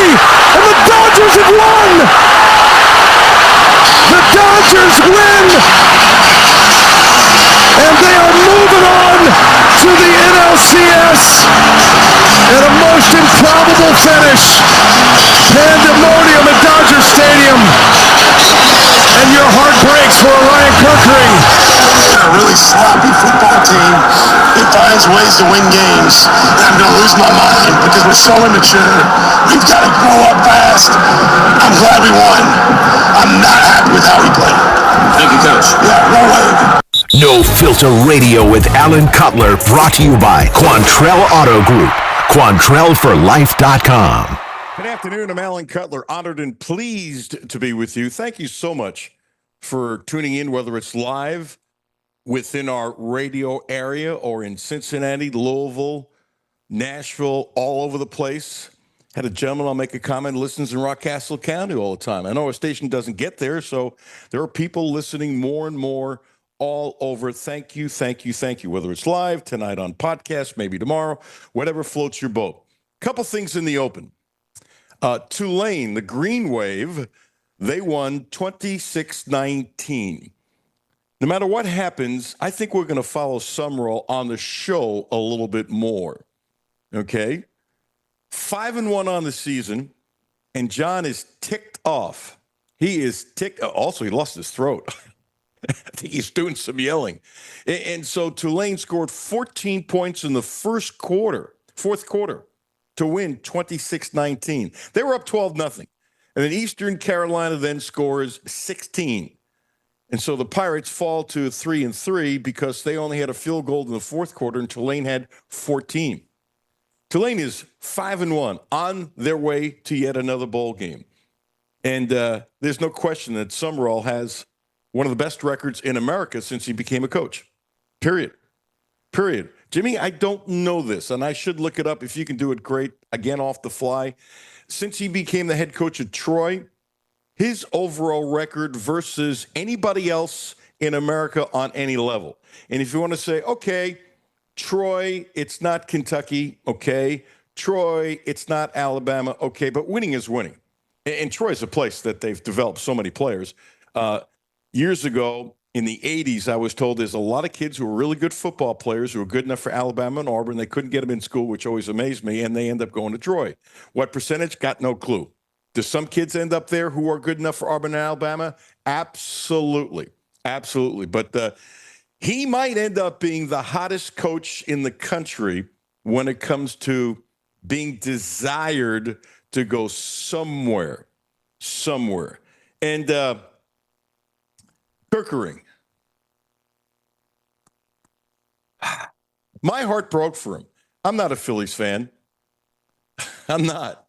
and the Dodgers have won! The Dodgers win! And they are moving on to the NLCS in a most improbable finish. Pandemonium at Dodger Stadium. And your heart breaks for Ryan Kirkering. A really sloppy football team. It finds ways to win games. And I'm going to lose my mind because we're so immature. We've got to grow up fast. I'm glad we won. I'm not happy with how we played. Thank you, Coach. Yeah, no way. No Filter Radio with Alan Cutler, brought to you by Quantrell Auto Group. QuantrellForLife.com. Good afternoon. I'm Alan Cutler. Honored and pleased to be with you. Thank you so much for tuning in, whether it's live within our radio area or in Cincinnati, Louisville, Nashville, all over the place. Had a gentleman, I'll make a comment, listens in Rockcastle County all the time. I know our station doesn't get there, so there are people listening more and more all over. Thank you, thank you, thank you. Whether it's live, tonight on podcast, maybe tomorrow, whatever floats your boat. Couple things in the open. Tulane, the Green Wave, they won 26-19. No matter what happens, I think we're going to follow Summerall on the show a little bit more. Okay? 5-1 on the season, and John is ticked off. He is ticked. Also, he lost his throat. I think he's doing some yelling. And so Tulane scored 14 points in the fourth quarter, to win 26-19. They were up 12-0. And then Eastern Carolina then scores 16. And so the Pirates fall to 3-3 because they only had a field goal in the fourth quarter and Tulane had 14. Tulane is 5-1 on their way to yet another bowl game. And there's no question that Summerall has one of the best records in America since he became a coach. Period. Jimmy, I don't know this, and I should look it up. If you can do it, great. Again, off the fly. Since he became the head coach of Troy, his overall record versus anybody else in America on any level. And if you want to say, okay, Troy, it's not Kentucky, okay. Troy, it's not Alabama, okay, but winning is winning. And Troy is a place that they've developed so many players. Years ago, in the 80s, I was told there's a lot of kids who were really good football players who were good enough for Alabama and Auburn. They couldn't get them in school, which always amazed me, and they end up going to Troy. What percentage? Got no clue. Do some kids end up there who are good enough for Auburn and Alabama? Absolutely. But he might end up being the hottest coach in the country when it comes to being desired to go somewhere. And Kirkering. My heart broke for him. I'm not a Phillies fan. I'm not.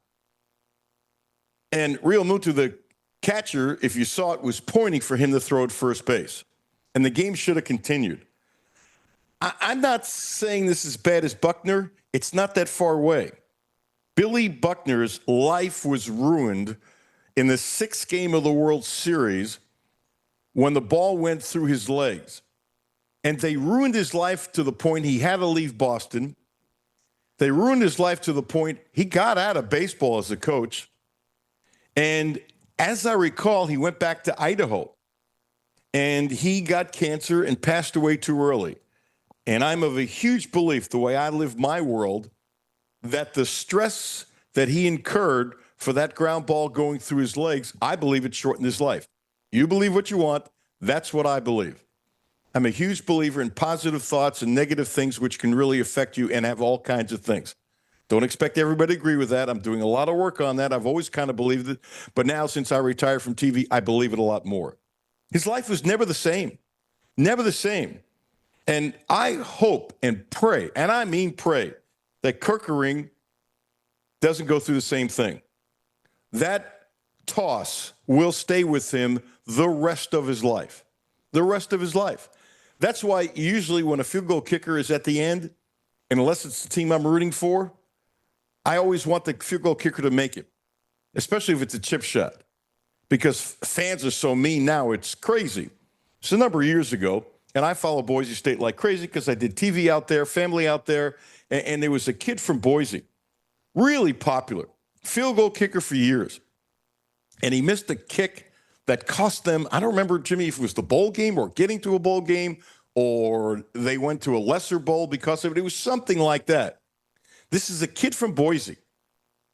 And Real Mutu, the catcher, if you saw it, was pointing for him to throw at first base. And the game should have continued. I'm not saying this is bad as Buckner. It's not that far away. Billy Buckner's life was ruined in the sixth game of the World Series when the ball went through his legs. And they ruined his life to the point he had to leave Boston. They ruined his life to the point he got out of baseball as a coach. And as I recall, he went back to Idaho. And he got cancer and passed away too early. And I'm of a huge belief, the way I live my world, that the stress that he incurred for that ground ball going through his legs, I believe it shortened his life. You believe what you want. That's what I believe. I'm a huge believer in positive thoughts and negative things which can really affect you and have all kinds of things. Don't expect everybody to agree with that. I'm doing a lot of work on that. I've always kind of believed it. But now, since I retired from TV, I believe it a lot more. His life was never the same. Never the same. And I hope and pray, and I mean pray, that Kirkering doesn't go through the same thing. That toss will stay with him the rest of his life. The rest of his life. That's why usually when a field goal kicker is at the end, and unless it's the team I'm rooting for, I always want the field goal kicker to make it, especially if it's a chip shot, because fans are so mean now, it's crazy. It's a number of years ago, and I follow Boise State like crazy because I did TV out there, family out there, and there was a kid from Boise, really popular, field goal kicker for years. And he missed a kick that cost them, I don't remember, Jimmy, if it was the bowl game or getting to a bowl game or they went to a lesser bowl because of it. It was something like that. This is a kid from Boise.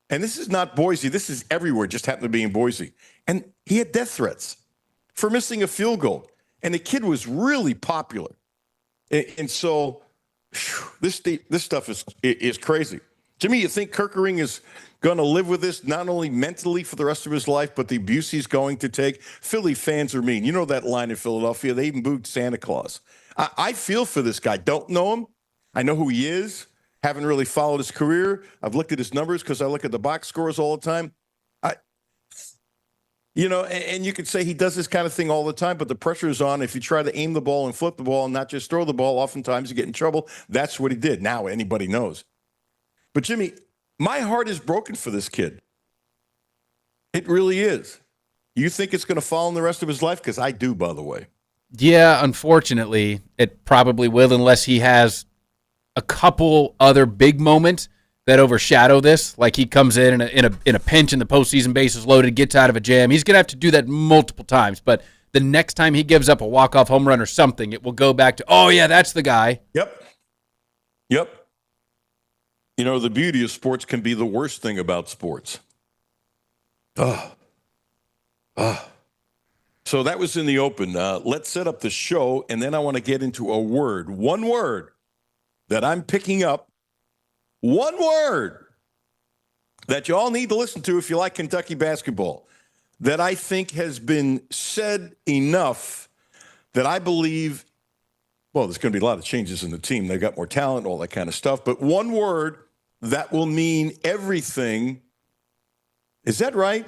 And this is not Boise. This is everywhere, just happened to be in Boise. And he had death threats for missing a field goal. And the kid was really popular. And so this stuff is crazy. Jimmy, you think Kirkering is going to live with this not only mentally for the rest of his life, but the abuse he's going to take? Philly fans are mean. You know that line in Philadelphia. They even booed Santa Claus. I feel for this guy. Don't know him. I know who he is. Haven't really followed his career. I've looked at his numbers because I look at the box scores all the time. And you could say he does this kind of thing all the time, but the pressure is on. If you try to aim the ball and flip the ball and not just throw the ball, oftentimes you get in trouble. That's what he did. Now anybody knows. But, Jimmy, my heart is broken for this kid. It really is. You think it's going to follow him the rest of his life? Because I do, by the way. Yeah, unfortunately, it probably will unless he has a couple other big moments that overshadow this. Like he comes in a pinch in the postseason, bases loaded, gets out of a jam. He's going to have to do that multiple times. But the next time he gives up a walk-off home run or something, it will go back to, oh, yeah, that's the guy. Yep. You know, the beauty of sports can be the worst thing about sports. So that was in the open. Let's set up the show, and then I want to get into one word that I'm picking up, one word that you all need to listen to if you like Kentucky basketball, that I think has been said enough that I believe, well, there's going to be a lot of changes in the team. They've got more talent, all that kind of stuff. But one word that will mean everything. Is that right?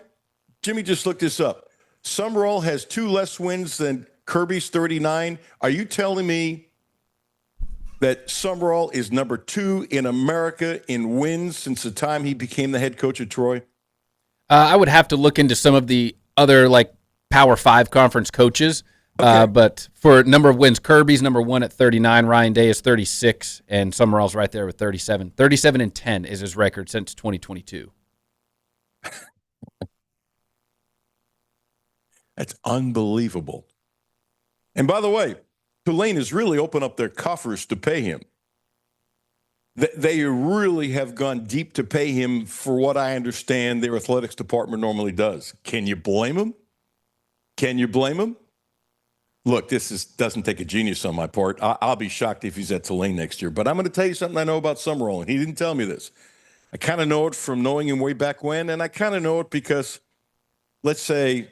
Jimmy just looked this up. Summerall has 2 less wins than Kirby's 39. Are you telling me that Summerall is number 2 in America in wins since the time he became the head coach at Troy? I would have to look into some of the other Power 5 conference coaches. Okay. But for number of wins, Kirby's number 1 at 39, Ryan Day is 36, and Summerall's right there with 37. 37-10 is his record since 2022. That's unbelievable. And by the way, Tulane has really opened up their coffers to pay him. They really have gone deep to pay him for what I understand their athletics department normally does. Can you blame him? Look, doesn't take a genius on my part. I'll be shocked if he's at Tulane next year. But I'm going to tell you something I know about Summerall, and he didn't tell me this. I kind of know it from knowing him way back when, and I kind of know it because, let's say,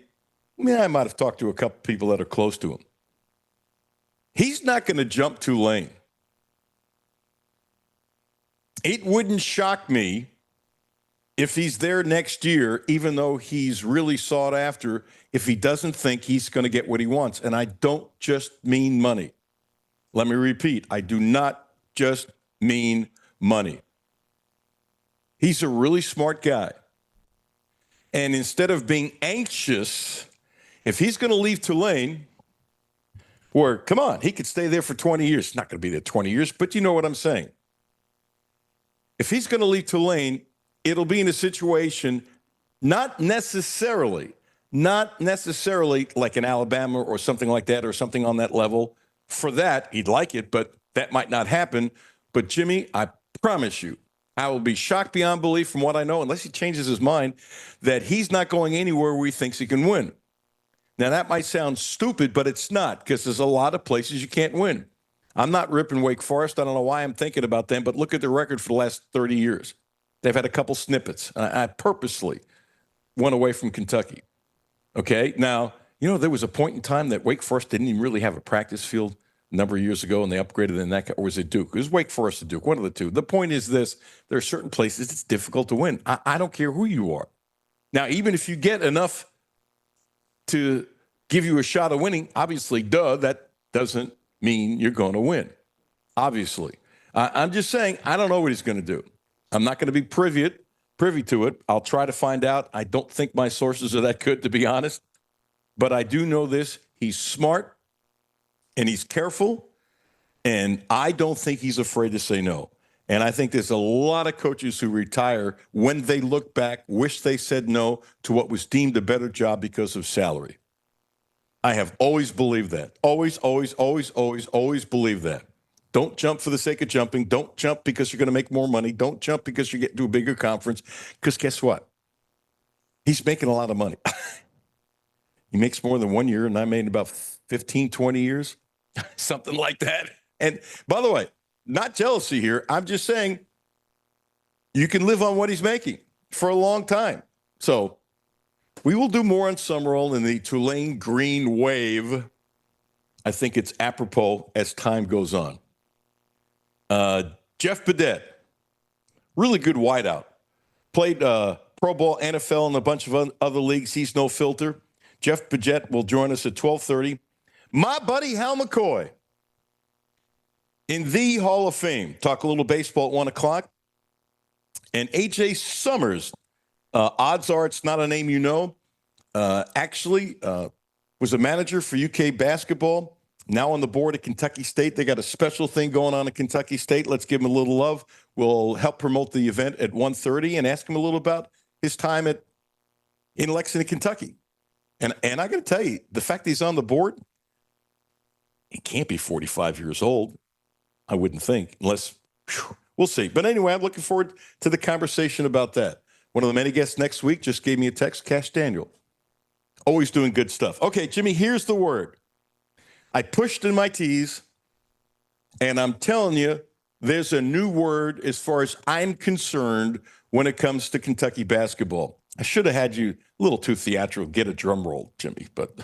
I might have talked to a couple people that are close to him. He's not going to jump Tulane. It wouldn't shock me if he's there next year, even though he's really sought after, if he doesn't think he's going to get what he wants. And I don't just mean money. Let me repeat. I do not just mean money. He's a really smart guy. And instead of being anxious, if he's going to leave Tulane, or come on, he could stay there for 20 years. He's not going to be there 20 years, but you know what I'm saying. If he's going to leave Tulane, it'll be in a situation not necessarily like in Alabama or something like that or something on that level. For that, he'd like it, but that might not happen. But, Jimmy, I promise you, I will be shocked beyond belief from what I know, unless he changes his mind, that he's not going anywhere where he thinks he can win. Now, that might sound stupid, but it's not, because there's a lot of places you can't win. I'm not ripping Wake Forest. I don't know why I'm thinking about them, but look at their record for the last 30 years. They've had a couple snippets. I purposely went away from Kentucky. Okay? Now, there was a point in time that Wake Forest didn't even really have a practice field a number of years ago, and they upgraded in that, or was it Duke? It was Wake Forest or Duke, one of the two. The point is this: there are certain places it's difficult to win. I don't care who you are. Now, even if you get enough to give you a shot of winning, obviously, that doesn't mean you're going to win, obviously. I'm just saying, I don't know what he's going to do. I'm not going to be privy to it. I'll try to find out. I don't think my sources are that good, to be honest. But I do know this. He's smart, and he's careful, and I don't think he's afraid to say no. And I think there's a lot of coaches who retire when they look back, wish they said no to what was deemed a better job because of salary. I have always believed that. Always believed that. Don't jump for the sake of jumping. Don't jump because you're going to make more money. Don't jump because you get to a bigger conference. Because guess what? He's making a lot of money. He makes more than 1 year, and I made about 15, 20 years, something like that. And by the way, not jealousy here. I'm just saying you can live on what he's making for a long time. So we will do more on Summerall in the Tulane Green Wave. I think it's apropos as time goes on. Jeff Badette, really good wideout. Played Pro Bowl, NFL, and a bunch of other leagues. He's no filter. Jeff Badette will join us at 12:30. My buddy Hal McCoy in the Hall of Fame. Talk a little baseball at 1 o'clock. And A.J. Summers, odds are it's not a name you know, actually was a manager for UK basketball, now on the board at Kentucky State. They got a special thing going on at Kentucky State. Let's give him a little love. We'll help promote the event at 1:30 and ask him a little about his time in Lexington, Kentucky. And I got to tell you, the fact that he's on the board, he can't be 45 years old. I wouldn't think, unless, we'll see. But anyway, I'm looking forward to the conversation about that. One of the many guests next week just gave me a text, Cash Daniel. Always doing good stuff. Okay, Jimmy, here's the word. I pushed in my T's, and I'm telling you, there's a new word as far as I'm concerned when it comes to Kentucky basketball. I should have had you a little too theatrical. Get a drum roll, Jimmy, but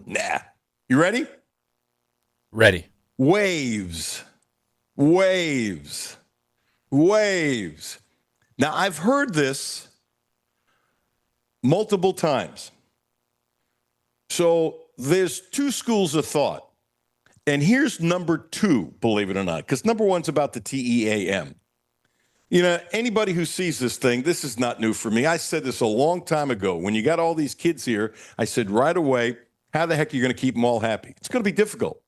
nah. You ready? Ready. Waves. Now, I've heard this multiple times. So there's two schools of thought. And here's number two, believe it or not, because number one's about the TEAM. You know, anybody who sees this thing, this is not new for me. I said this a long time ago. When you got all these kids here, I said right away, how the heck are you going to keep them all happy? It's going to be difficult.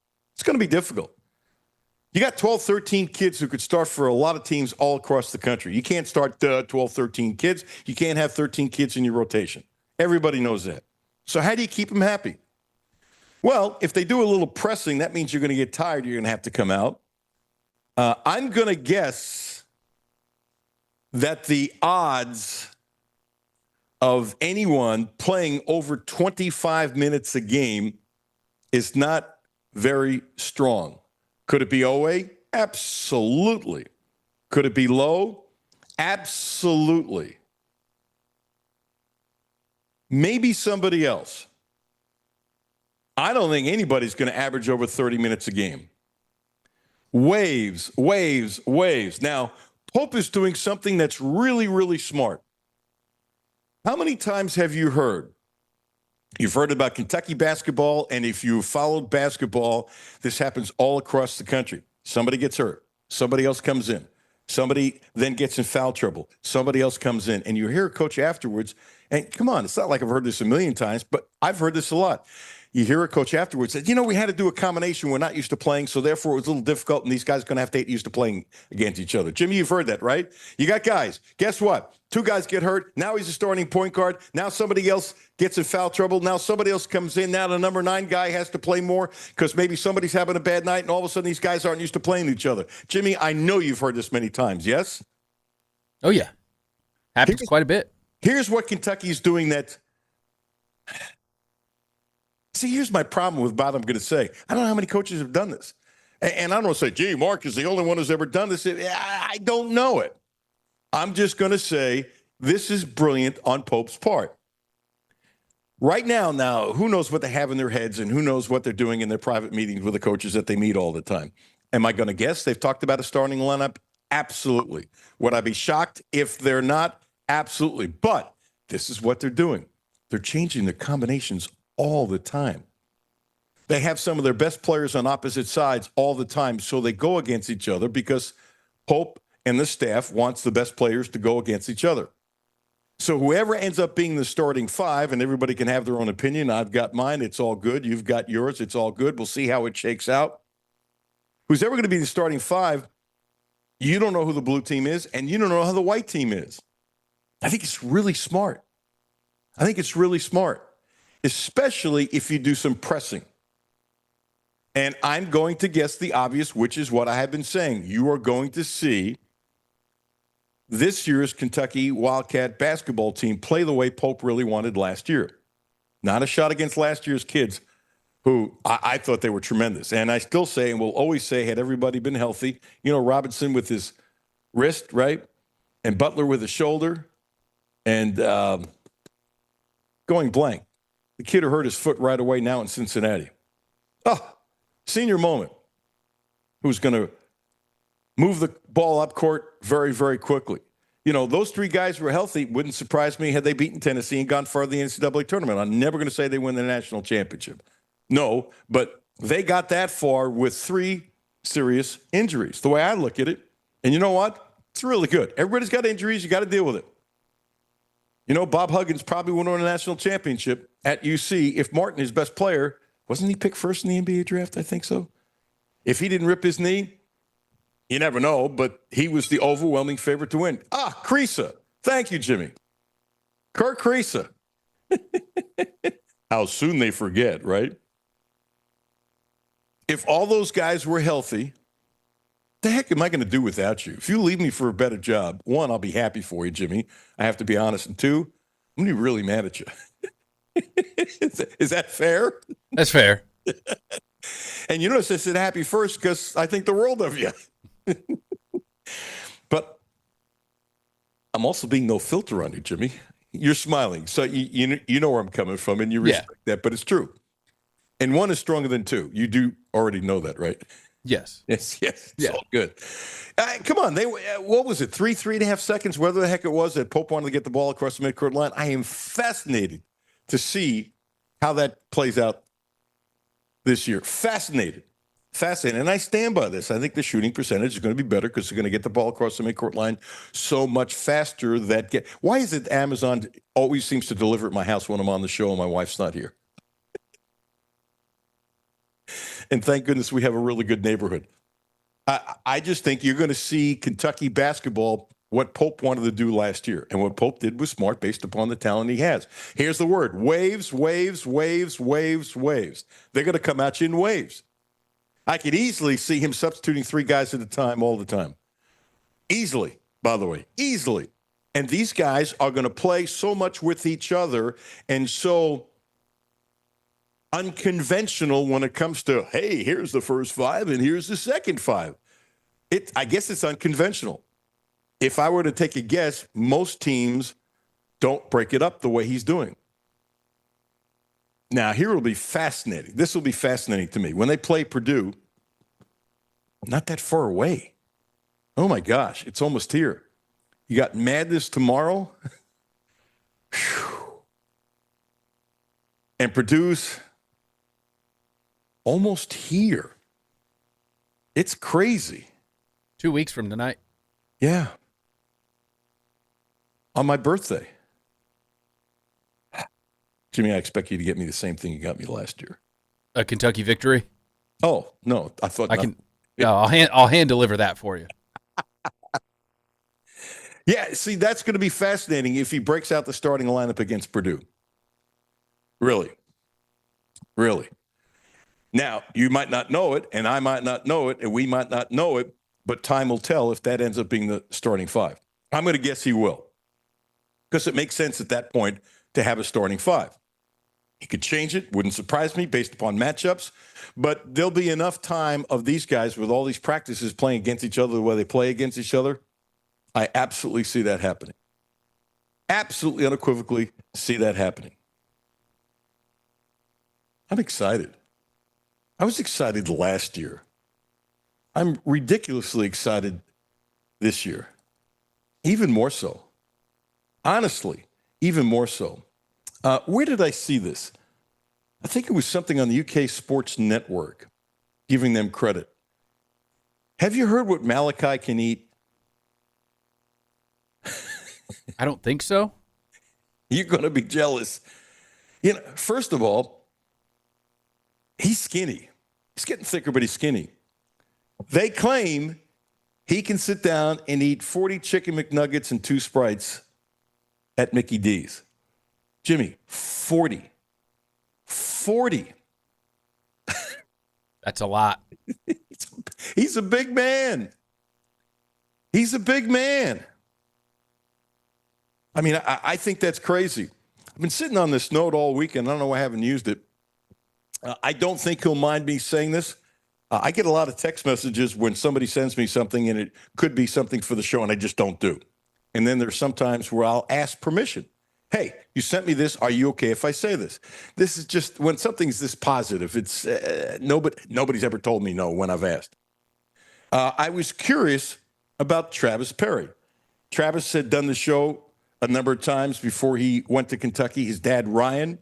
You got 12, 13 kids who could start for a lot of teams all across the country. You can't start 12, 13 kids. You can't have 13 kids in your rotation. Everybody knows that. So how do you keep them happy? Well, if they do a little pressing, that means you're going to get tired. You're going to have to come out. I'm going to guess that the odds of anyone playing over 25 minutes a game is not very strong. Could it be OA? Absolutely. Could it be low? Absolutely. Maybe somebody else. I don't think anybody's going to average over 30 minutes a game. Waves. Now, Pope is doing something that's really, really smart. How many times have you heard? You've heard about Kentucky basketball, and if you followed basketball, this happens all across the country. Somebody gets hurt. Somebody else comes in. Somebody then gets in foul trouble. Somebody else comes in, and you hear a coach afterwards, and come on, it's not like I've heard this a million times, but I've heard this a lot. You hear a coach afterwards say, we had to do a combination. We're not used to playing, so therefore it was a little difficult, and these guys are going to have to get used to playing against each other. Jimmy, you've heard that, right? You got guys. Guess what? Two guys get hurt. Now he's a starting point guard. Now somebody else gets in foul trouble. Now somebody else comes in. Now the number 9 guy has to play more because maybe somebody's having a bad night, and all of a sudden these guys aren't used to playing each other. Jimmy, I know you've heard this many times, yes? Oh, yeah. Happens quite a bit. Here's what Kentucky's doing that... See, here's my problem with what I'm going to say. I don't know how many coaches have done this. And I don't want to say, gee, Mark is the only one who's ever done this. I don't know it. I'm just going to say this is brilliant on Pope's part. Right now, who knows what they have in their heads and who knows what they're doing in their private meetings with the coaches that they meet all the time. Am I going to guess they've talked about a starting lineup? Absolutely. Would I be shocked if they're not? Absolutely. But this is what they're doing. They're changing their combinations all the time. They have some of their best players on opposite sides all the time, so they go against each other because Pope and the staff wants the best players to go against each other. So whoever ends up being the starting 5, and everybody can have their own opinion. I've got mine. It's all good. You've got yours. It's all good. We'll see how it shakes out. Who's ever going to be the starting 5 You don't know who the blue team is, and you don't know how the white team is. I think it's really smart. I think it's really smart, especially if you do some pressing. And I'm going to guess the obvious, which is what I have been saying. You are going to see this year's Kentucky Wildcat basketball team play the way Pope really wanted last year. Not a shot against last year's kids, who I thought they were tremendous. And I still say, and will always say, had everybody been healthy, Robinson with his wrist, right? And Butler with his shoulder. And going blank. The kid who hurt his foot right away now in Cincinnati. Oh, senior moment. Who's going to move the ball up court very, very quickly. Those three guys were healthy. Wouldn't surprise me had they beaten Tennessee and gone far in the NCAA tournament. I'm never going to say they win the national championship. No, but they got that far with three serious injuries, the way I look at it. And you know what? It's really good. Everybody's got injuries. You got to deal with it. Bob Huggins probably won a national championship at UC if Martin, his best player, wasn't he picked first in the NBA draft? I think so. If he didn't rip his knee, you never know, but he was the overwhelming favorite to win. Kriisa. Thank you, Jimmy. Kirk Kriisa. How soon they forget, right? If all those guys were healthy, the heck am I going to do without you? If you leave me for a better job, one, I'll be happy for you, Jimmy. I have to be honest. And two, I'm going to be really mad at you. Is that fair? That's fair. And you notice I said happy first because I think the world of you. But I'm also being no filter on you, Jimmy. You're smiling. So you know where I'm coming from, and you respect that, but it's true. And one is stronger than two. You do already know that, right? Yes. Yes. It's all good. Come on. What was it? 3.5 seconds, whether the heck it was that Pope wanted to get the ball across the midcourt line. I am fascinated to see how that plays out this year. Fascinated. And I stand by this. I think the shooting percentage is going to be better because they're going to get the ball across the midcourt line so much faster. Why is it Amazon always seems to deliver at my house when I'm on the show and my wife's not here? And thank goodness we have a really good neighborhood. I just think you're going to see Kentucky basketball, what Pope wanted to do last year. And what Pope did was smart based upon the talent he has. Here's the word: waves, waves, waves, waves, waves. They're going to come at you in waves. I could easily see him substituting three guys at a time all the time. Easily, by the way, easily. And these guys are going to play so much with each other and so unconventional when it comes to, hey, here's the first five and here's the second five. I guess it's unconventional. If I were to take a guess, most teams don't break it up the way he's doing. Now, here will be fascinating. This will be fascinating to me. When they play Purdue, not that far away. Oh, my gosh, it's almost here. You got Madness tomorrow. And Purdue's almost here. It's crazy. 2 weeks from tonight. Yeah. On my birthday. Jimmy, I expect you to get me the same thing you got me last year. A Kentucky victory? Oh, no. I thought I can. No, I'll hand deliver that for you. Yeah, see, that's going to be fascinating if he breaks out the starting lineup against Purdue. Really. Now, you might not know it, and I might not know it, and we might not know it, but time will tell if that ends up being the starting five. I'm going to guess he will, because it makes sense at that point to have a starting five. He could change it, wouldn't surprise me based upon matchups, but there'll be enough time of these guys with all these practices playing against each other the way they play against each other. I absolutely see that happening. Absolutely unequivocally see that happening. I'm excited. I was excited last year. I'm ridiculously excited this year. Even more so. Honestly, even more so. Where did I see this? I think it was something on the UK Sports Network, giving them credit. Have you heard what Malachi can eat? I don't think so. You're going to be jealous. First of all, he's skinny. He's getting thicker, but he's skinny. They claim he can sit down and eat 40 chicken McNuggets and 2 Sprites at Mickey D's. Jimmy, 40. 40. That's a lot. He's a big man. He's a big man. I mean, I think that's crazy. I've been sitting on this note all weekend. I don't know why I haven't used it. I don't think he'll mind me saying this. I get a lot of text messages when somebody sends me something and it could be something for the show and I just don't do. And then there's sometimes where I'll ask permission. Hey, you sent me this. Are you okay if I say this? This is just when something's this positive. It's nobody's ever told me no when I've asked. I was curious about Travis Perry. Travis had done the show a number of times before he went to Kentucky. His dad, Ryan,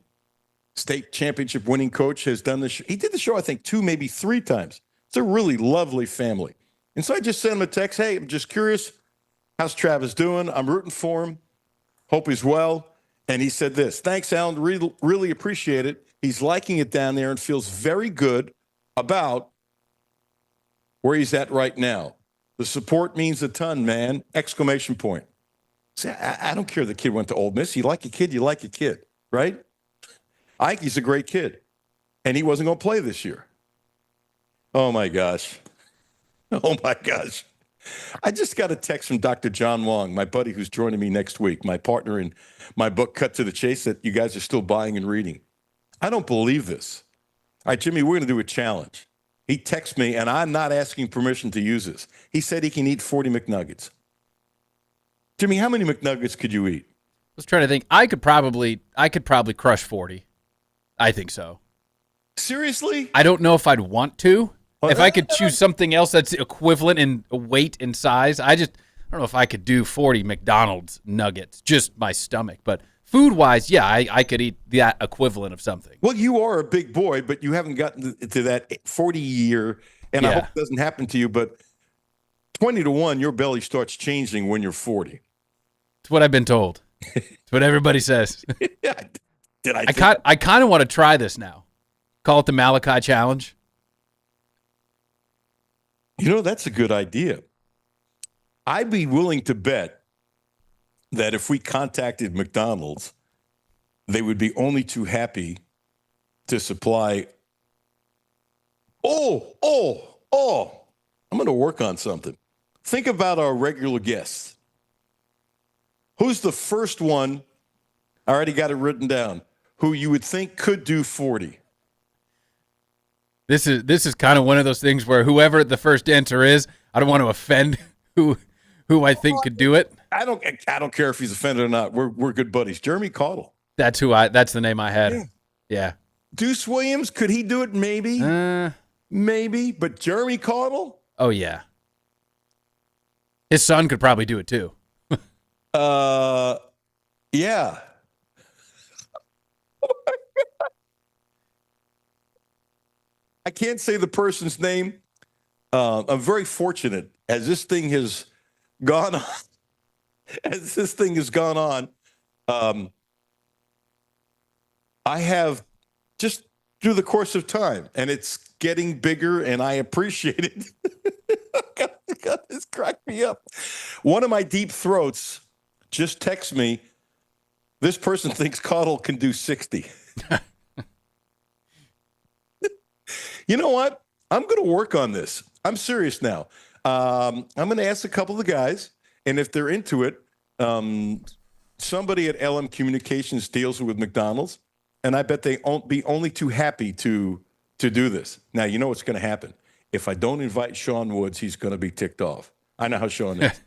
state championship winning coach, has done the show. He did the show, I think, 2, maybe 3 times. It's a really lovely family. And so I just sent him a text. Hey, I'm just curious. How's Travis doing? I'm rooting for him. Hope he's well. And he said this: thanks, Alan. Really appreciate it. He's liking it down there and feels very good about where he's at right now. The support means a ton, man. Exclamation point. See, I don't care the kid went to Ole Miss. You like a kid, you like a kid, right? Ike's a great kid. And he wasn't going to play this year. Oh, my gosh. Oh, my gosh. I just got a text from Dr. John Wong, my buddy who's joining me next week, my partner in my book, Cut to the Chase, that you guys are still buying and reading. I don't believe this. All right, Jimmy, we're going to do a challenge. He texted me, and I'm not asking permission to use this. He said he can eat 40 McNuggets. Jimmy, how many McNuggets could you eat? I was trying to think. I could probably crush 40. I think so. Seriously? I don't know if I'd want to. If I could choose something else that's equivalent in weight and size, I don't know if I could do 40 McDonald's nuggets, just my stomach. But food-wise, yeah, I could eat that equivalent of something. Well, you are a big boy, but you haven't gotten to that 40 year, and I hope it doesn't happen to you, but 20-1, your belly starts changing when you're 40. It's what I've been told. It's what everybody says. Yeah. I kind of want to try this now. Call it the Malachi Challenge. You know, that's a good idea. I'd be willing to bet that if we contacted McDonald's, they would be only too happy to supply. I'm going to work on something. Think about our regular guests. Who's the first one? I already got it written down. Who you would think could do 40? This is kind of one of those things where whoever the first answer is, I don't want to offend who I think could do it. I don't care if he's offended or not. We're good buddies. Jeremy Caudle. That's the name I had. Yeah. Deuce Williams, could he do it? Maybe. Maybe. But Jeremy Caudle? Oh yeah. His son could probably do it too. Yeah. I can't say the person's name. I'm very fortunate as this thing has gone on. I have just through the course of time, and it's getting bigger, and I appreciate it. God, this cracked me up. One of my deep throats just texted me. This person thinks Caudle can do 60. You know what? I'm going to work on this. I'm serious now. I'm going to ask a couple of the guys, and if they're into it, somebody at LM Communications deals with McDonald's, and I bet they won't be only too happy to do this. Now, you know what's going to happen. If I don't invite Sean Woods, he's going to be ticked off. I know how Sean is.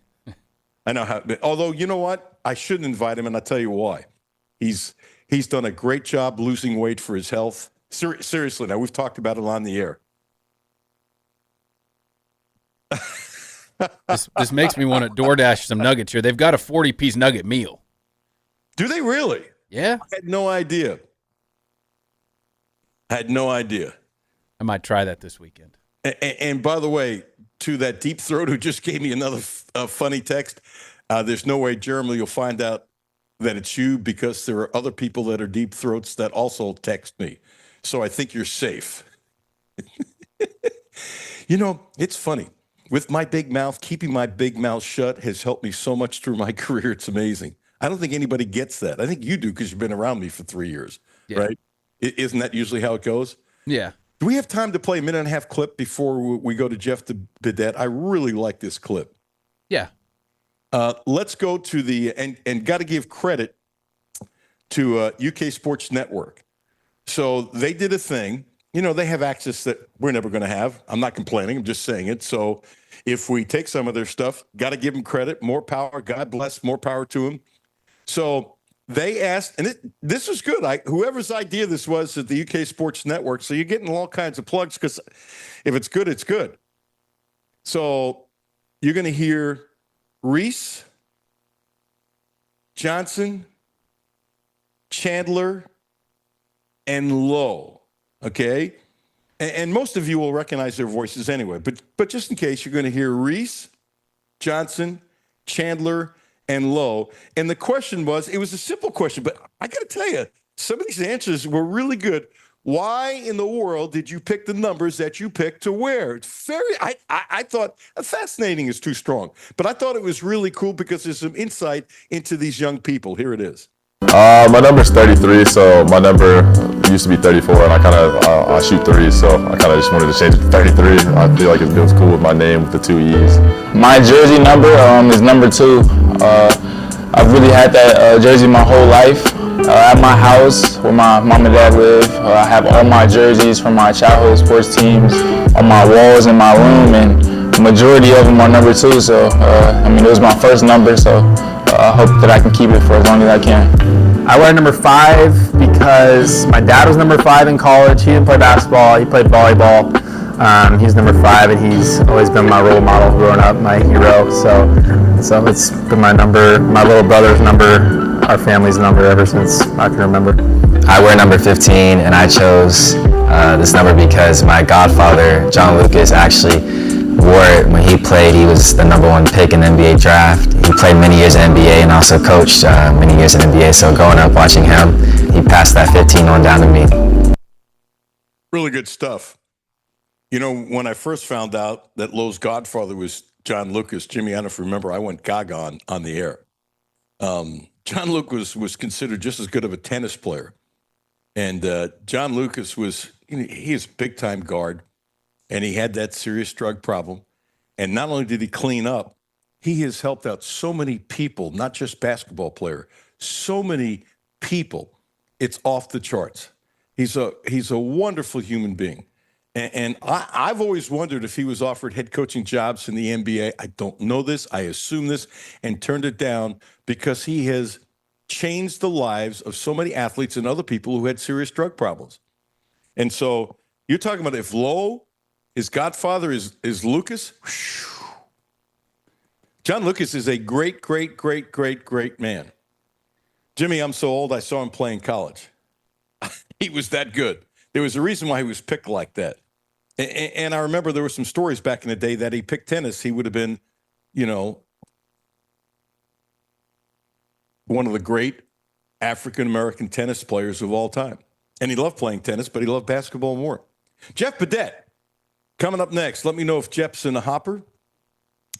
I know how. Although, you know what? I shouldn't invite him, and I'll tell you why. He's done a great job losing weight for his health. Seriously, now we've talked about it on the air. This makes me want to DoorDash some nuggets here. They've got a 40-piece nugget meal. Do they really? Yeah. I had no idea. I might try that this weekend. And by the way, to that deep throat who just gave me another funny text, there's no way, Jeremy, you'll find out that it's you because there are other people that are deep throats that also text me. So I think you're safe. You know, it's funny. with my big mouth, keeping my big mouth shut has helped me so much through my career. It's amazing. I don't think anybody gets that. I think you do because you've been around me for 3 years, right? Isn't that usually how it goes? Yeah. Do we have time to play a minute and a half clip before we go to Jeff Bidet? I really like this clip. Yeah. Let's go to and got to give credit to UK Sports Network. So they did a thing. You know, they have access that we're never going to have. I'm not complaining. I'm just saying it. So if we take some of their stuff, got to give them credit. More power. God bless. More power to them. So they asked, and this was good. Whoever's idea this was at the UK Sports Network. So you're getting all kinds of plugs because if it's good, it's good. So you're going to hear Reese, Johnson, Chandler, and Lowe. Okay? And most of you will recognize their voices anyway. But just in case, you're going to hear Reese, Johnson, Chandler, and Lowe. And the question was, it was a simple question, but I got to tell you, some of these answers were really good. Why in the world did you pick the numbers that you picked to wear? It's I thought, fascinating is too strong, but I thought it was really cool because there's some insight into these young people. Here it is. My number's 33, so my number used to be 34, and I shoot threes, so I kind of just wanted to change it to 33. I feel like it feels cool with my name with the 2 E's. My jersey number is number 2. I've really had that jersey my whole life. At my house where my mom and dad live, I have all my jerseys from my childhood sports teams on my walls in my room, and the majority of them are number 2. So, it was my first number, so I hope that I can keep it for as long as I can. I wear number 5 because my dad was number 5 in college. He didn't play basketball, he played volleyball. He's number 5, and he's always been my role model growing up, my hero. So it's been my number, my little brother's number, our family's number ever since I can remember. I wear number 15, and I chose this number because my godfather, John Lucas, actually wore it when he played. He was the number 1 pick in the NBA draft. He played many years in NBA and also coached many years in NBA. So growing up watching him, he passed that 15 on down to me. Really good stuff. You know, when I first found out that Lowe's godfather was John Lucas, Jimmy, I don't know if you remember, I went gaga on the air. John Lucas was considered just as good of a tennis player. And John Lucas he is big-time guard, and he had that serious drug problem. And not only did he clean up, he has helped out so many people, not just basketball player, so many people. It's off the charts. He's a wonderful human being. And I've always wondered if he was offered head coaching jobs in the NBA. I don't know this. I assume this and turned it down because he has changed the lives of so many athletes and other people who had serious drug problems. And so you're talking about if Lowe, his godfather is Lucas. Whew. John Lucas is a great, great, great, great, great man. Jimmy, I'm so old, I saw him play in college. He was that good. There was a reason why he was picked like that. And I remember there were some stories back in the day that he picked tennis. He would have been, one of the great African-American tennis players of all time. And he loved playing tennis, but he loved basketball more. Jeff Bidet, coming up next. Let me know if Jeff's in the hopper.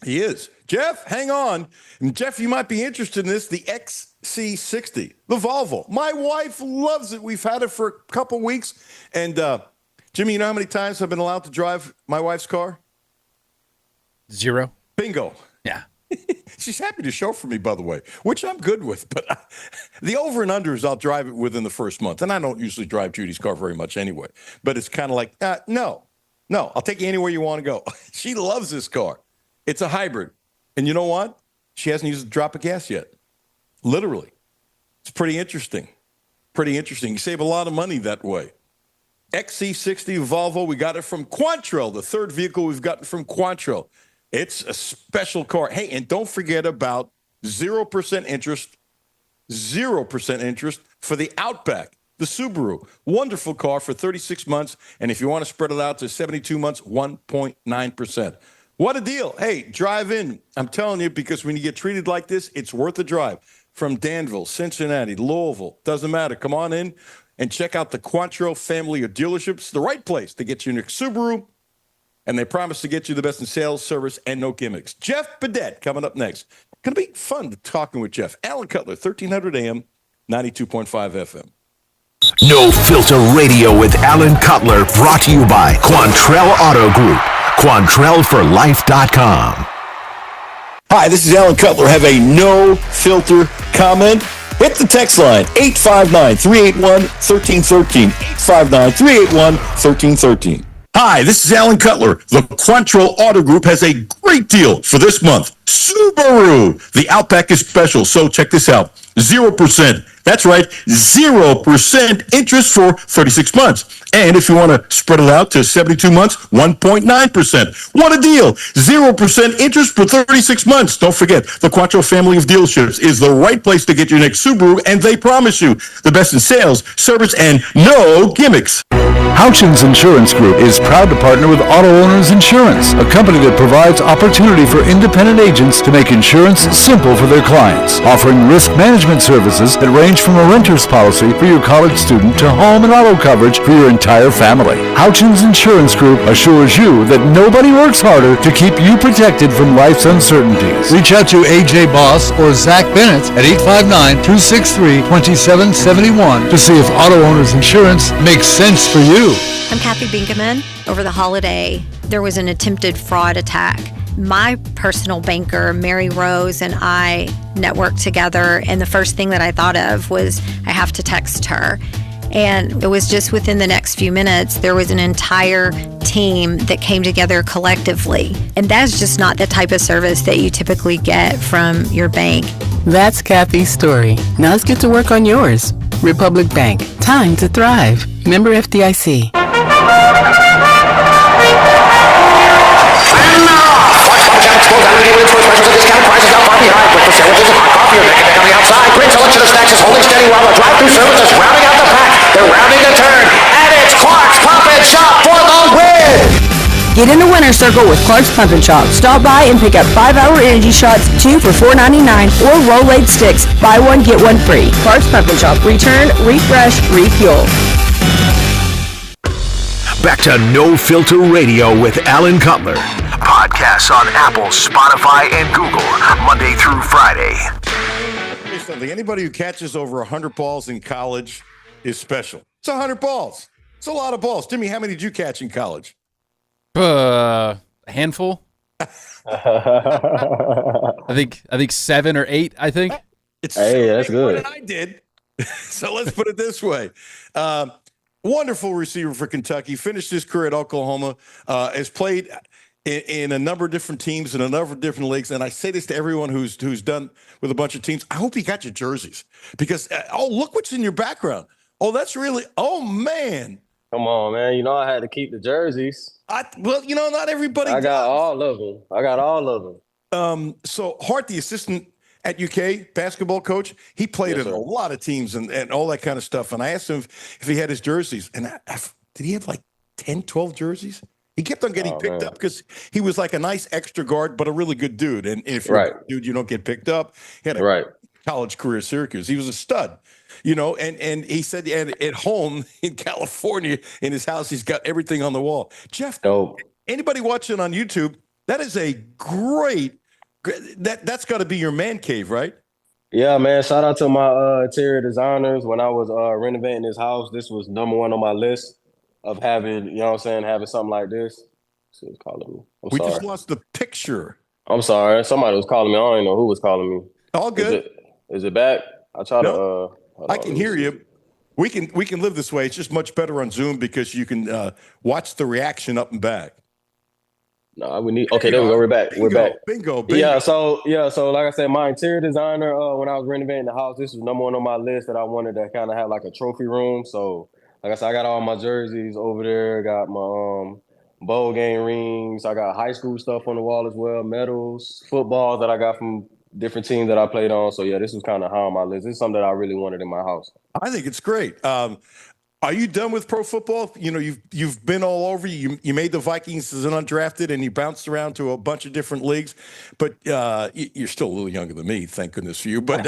He is. Jeff, hang on. And Jeff, you might be interested in this, the XC60, the Volvo. My wife loves it. We've had it for a couple weeks. And Jimmy, you know how many times I've been allowed to drive my wife's car? 0. Bingo. Yeah. She's happy to show for me, by the way, which I'm good with. But the over and under is I'll drive it within the first month. And I don't usually drive Judy's car very much anyway. But it's kind of like, no, I'll take you anywhere you want to go. She loves this car. It's a hybrid. And you know what? She hasn't used a drop of gas yet. Literally. It's pretty interesting. You save a lot of money that way. XC60 Volvo, we got it from Quantrill, the third vehicle we've gotten from Quantrill. It's a special car. Hey, and don't forget about 0% interest for the Outback, the Subaru. Wonderful car for 36 months. And if you want to spread it out to 72 months, 1.9%. What a deal. Hey, drive in. I'm telling you, because when you get treated like this, it's worth a drive. From Danville, Cincinnati, Louisville, doesn't matter. Come on in and check out the Quantrill family of dealerships, the right place to get your next Subaru, and they promise to get you the best in sales, service, and no gimmicks. Jeff Bedette coming up next. Going to be fun talking with Jeff. Alan Cutler, 1300 AM, 92.5 FM. No Filter Radio with Alan Cutler, brought to you by Quantrell Auto Group. QuantrellForLife.com. Hi, this is Alan Cutler. Have a no filter comment? Hit the text line, 859-381-1313. 859-381-1313. Hi, this is Alan Cutler. The Quantrell Auto Group has a great deal for this month. Subaru. The Outback is special, so check this out. 0%. That's right, 0% interest for 36 months. And if you want to spread it out to 72 months, 1.9%. What a deal. 0% interest for 36 months. Don't forget, the Quattro family of dealerships is the right place to get your next Subaru, and they promise you the best in sales, service, and no gimmicks. Houchins Insurance Group is proud to partner with Auto Owners Insurance, a company that provides opportunity for independent agents to make insurance simple for their clients, offering risk management services that range from a renter's policy for your college student to home and auto coverage for your entire family. Houchins Insurance Group assures you that nobody works harder to keep you protected from life's uncertainties. Reach out to AJ Boss or Zach Bennett at 859-263-2771 to see if Auto Owners Insurance makes sense for you. I'm Kathy Binkaman. Over the holiday, there was an attempted fraud attack. My personal banker, Mary Rose, and I networked together, and the first thing that I thought of was I have to text her. And it was just within the next few minutes, there was an entire team that came together collectively. And that's just not the type of service that you typically get from your bank. That's Kathy's story. Now let's get to work on yours. Republic Bank. Time to thrive. Member FDIC. They're rounding the turn, and it's Clark's Pump and Shop for the win! Get in the winner's circle with Clark's Pump and Shop. Stop by and pick up 5-hour energy shots, 2 for $4.99, or Rolade sticks. Buy one, get one free. Clark's Pump and Shop. Return, refresh, refuel. Back to No Filter Radio with Alan Cutler. Podcasts on Apple, Spotify, and Google, Monday through Friday. Something. Anybody who catches over 100 balls in college is special. It's 100 balls. It's a lot of balls. Jimmy, how many did you catch in college? A handful. I think 7 or 8. I think. Hey, that's good. More than I did. So let's put it this way. Wonderful receiver for Kentucky. Finished his career at Oklahoma. Has played in a number of different teams in a number of different leagues. And I say this to everyone who's done with a bunch of teams. I hope you got your jerseys because, look what's in your background. Oh, that's really, oh, man. Come on, man. You know I had to keep the jerseys. Not everybody I got does. all of them. So Hart, the assistant at UK basketball coach, he played in a lot of teams and all that kind of stuff. And I asked him if he had his jerseys. And did he have like 10, 12 jerseys? He kept on getting picked up because he was like a nice extra guard, but a really good dude. And if you're a good dude, you don't get picked up. He had a college career at Syracuse. He was a stud, and he said at home in California, in his house, he's got everything on the wall. Jeff, anybody watching on YouTube, that is a great, that's got to be your man cave, right? Yeah, man. Shout out to my interior designers. When I was renovating this house, this was number one on my list of having, having something like this. So it's calling me. We just lost the picture. I'm sorry. Somebody was calling me. I don't even know who was calling me. All good. Is it back? I try to. I can hear you. We can live this way. It's just much better on Zoom because you can watch the reaction up and back. No, we need. Okay, there we go. We're back. We're back. Bingo. Yeah. So like I said, my interior designer. When I was renovating the house, this was number one on my list that I wanted to kind of have like a trophy room. So like I said, I got all my jerseys over there. Got my bowl game rings. I got high school stuff on the wall as well. Medals, football that I got from different teams that I played on. So yeah, this was kind of high on my list. This is something that I really wanted in my house. I think it's great. Are you done with pro football? You've been all over. You made the Vikings as an undrafted, and you bounced around to a bunch of different leagues. But you're still a little younger than me, thank goodness for you. But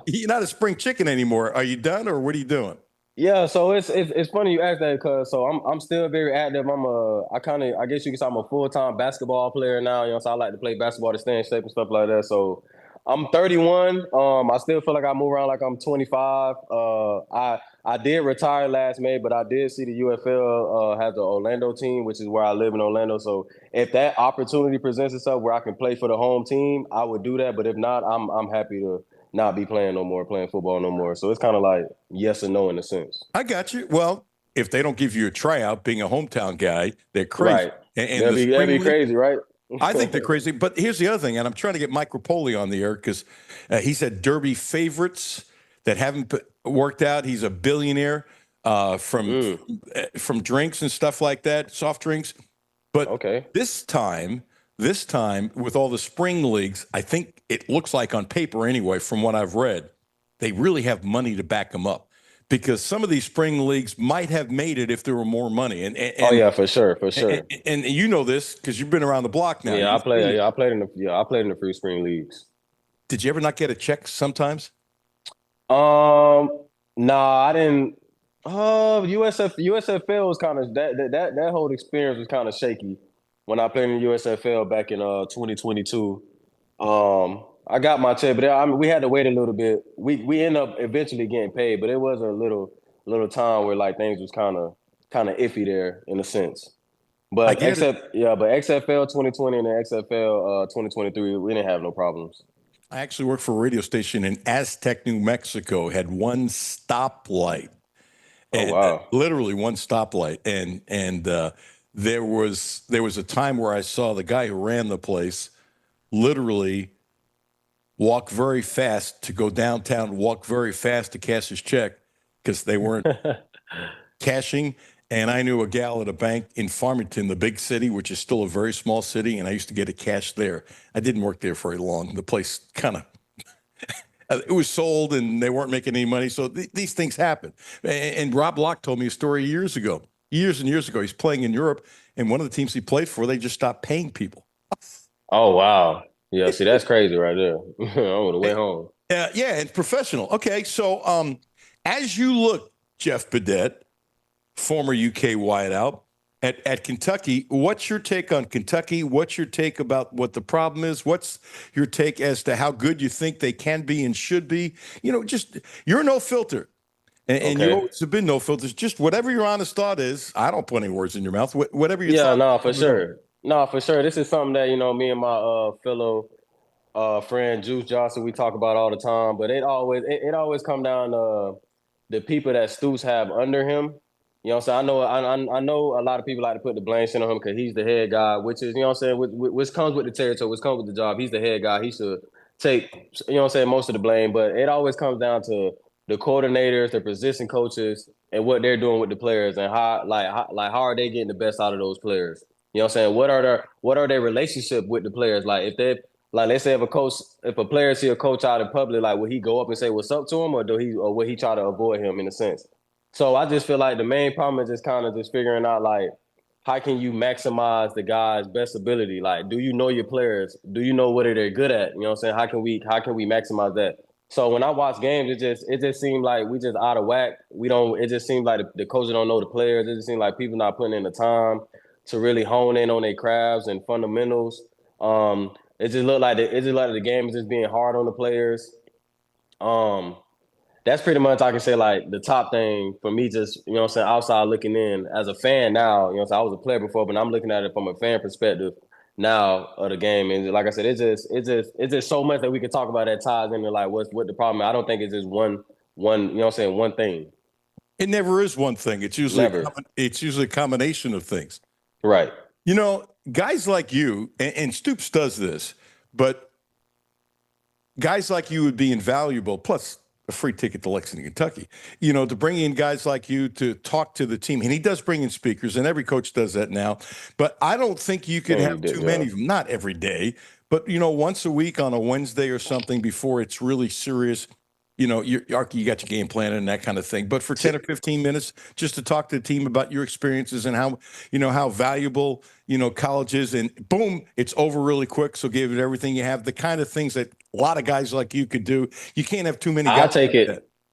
you're not a spring chicken anymore. Are you done, or what are you doing? Yeah, so it's funny you ask that because I'm still very active. I guess you could say I'm a full-time basketball player now. So I like to play basketball to stay in shape and stuff like that. So I'm 31. I still feel like I move around like I'm 25. I did retire last May, but I did see the UFL have the Orlando team, which is where I live in Orlando. So if that opportunity presents itself where I can play for the home team, I would do that. But if not, I'm happy to not be playing no more, playing football no more. So it's kind of like yes and no in a sense. I got you. Well, if they don't give you a tryout, being a hometown guy, they're crazy. Right. And That'd be crazy, right? I think they're crazy. But here's the other thing, and I'm trying to get Mike Rapoli on the air because he said Derby favorites that haven't worked out. He's a billionaire from drinks and stuff like that, soft drinks. But this time with all the spring leagues, I think it looks like on paper anyway, from what I've read, they really have money to back them up. Because some of these spring leagues might have made it if there were more money. And oh yeah, for sure. And you know this because you've been around the block now. Yeah, I played in the free spring leagues. Did you ever not get a check sometimes? Nah, I didn't. USFL was kind of that whole experience was kind of shaky when I played in USFL back in 2022. I got my check, but we had to wait a little bit. We ended up eventually getting paid, but it was a little time where like things was kind of iffy there in a sense. But XFL 2020 and the XFL 2023, we didn't have no problems. I actually worked for a radio station in Aztec, New Mexico. Had one stoplight. Oh wow! Literally one stoplight, and there was a time where I saw the guy who ran the place literally walk very fast to go downtown, walk very fast to cash his check because they weren't cashing. And I knew a gal at a bank in Farmington, the big city, which is still a very small city, and I used to get it cashed there. I didn't work there very long. The place kind of it was sold, and they weren't making any money. So these things happen. And Rob Locke told me a story years and years ago. He's playing in Europe, and one of the teams he played for, they just stopped paying people. Oh wow! Yeah, see, that's crazy right there. I would have went home. Yeah, it's professional. Okay, so as you look, Jeff Badette, former UK wideout, at Kentucky, what's your take on Kentucky? What's your take about what the problem is? What's your take as to how good you think they can be and should be? Just you're no filter. And you always have been no filters. Just whatever your honest thought is. I don't put any words in your mouth. Whatever you for sure. No, for sure. This is something that, me and my fellow friend Juice Johnson, we talk about all the time. But it always come down to the people that Stoops have under him. You know what I'm saying? I know a lot of people like to put the blame on him because he's the head guy, which is, you know what I'm saying, which comes with the territory, which comes with the job. He's the head guy. He should take, you know what I'm saying, most of the blame. But it always comes down to the coordinators, the position coaches, and what they're doing with the players and how are they getting the best out of those players? You know what I'm saying? What are their relationship with the players? Like if they let's say if a player see a coach out in public, like will he go up and say what's up to him, or will he try to avoid him in a sense? So I just feel like the main problem is just kind of just figuring out like how can you maximize the guy's best ability? Like, do you know your players? Do you know what they're good at? You know what I'm saying? How can we maximize that? So when I watch games, it just seemed like we just out of whack. It just seems like the coaches don't know the players. It just seems like people not putting in the time to really hone in on their crafts and fundamentals. It just looked like the game is just being hard on the players. That's pretty much I can say like the top thing for me, just, you know what I'm saying, outside looking in as a fan now. You know what I'm saying? I was a player before, but I'm looking at it from a fan perspective now of the game. And like I said, it's just so much that we can talk about that ties into like what the problem is. I don't think it's just one, you know what I'm saying, one thing. It never is one thing. It's usually a combination of things. Right. Guys like you, and Stoops does this, but guys like you would be invaluable, plus a free ticket to Lexington, Kentucky, to bring in guys like you to talk to the team. And he does bring in speakers, and every coach does that now. But I don't think you could have too many of them, not every day, but, once a week on a Wednesday or something before it's really serious. You got your game plan and that kind of thing. But for 10 or 15 minutes, just to talk to the team about your experiences and how valuable, college is, and boom, it's over really quick. So give it everything you have. The kind of things that a lot of guys like you could do. You can't have too many guys.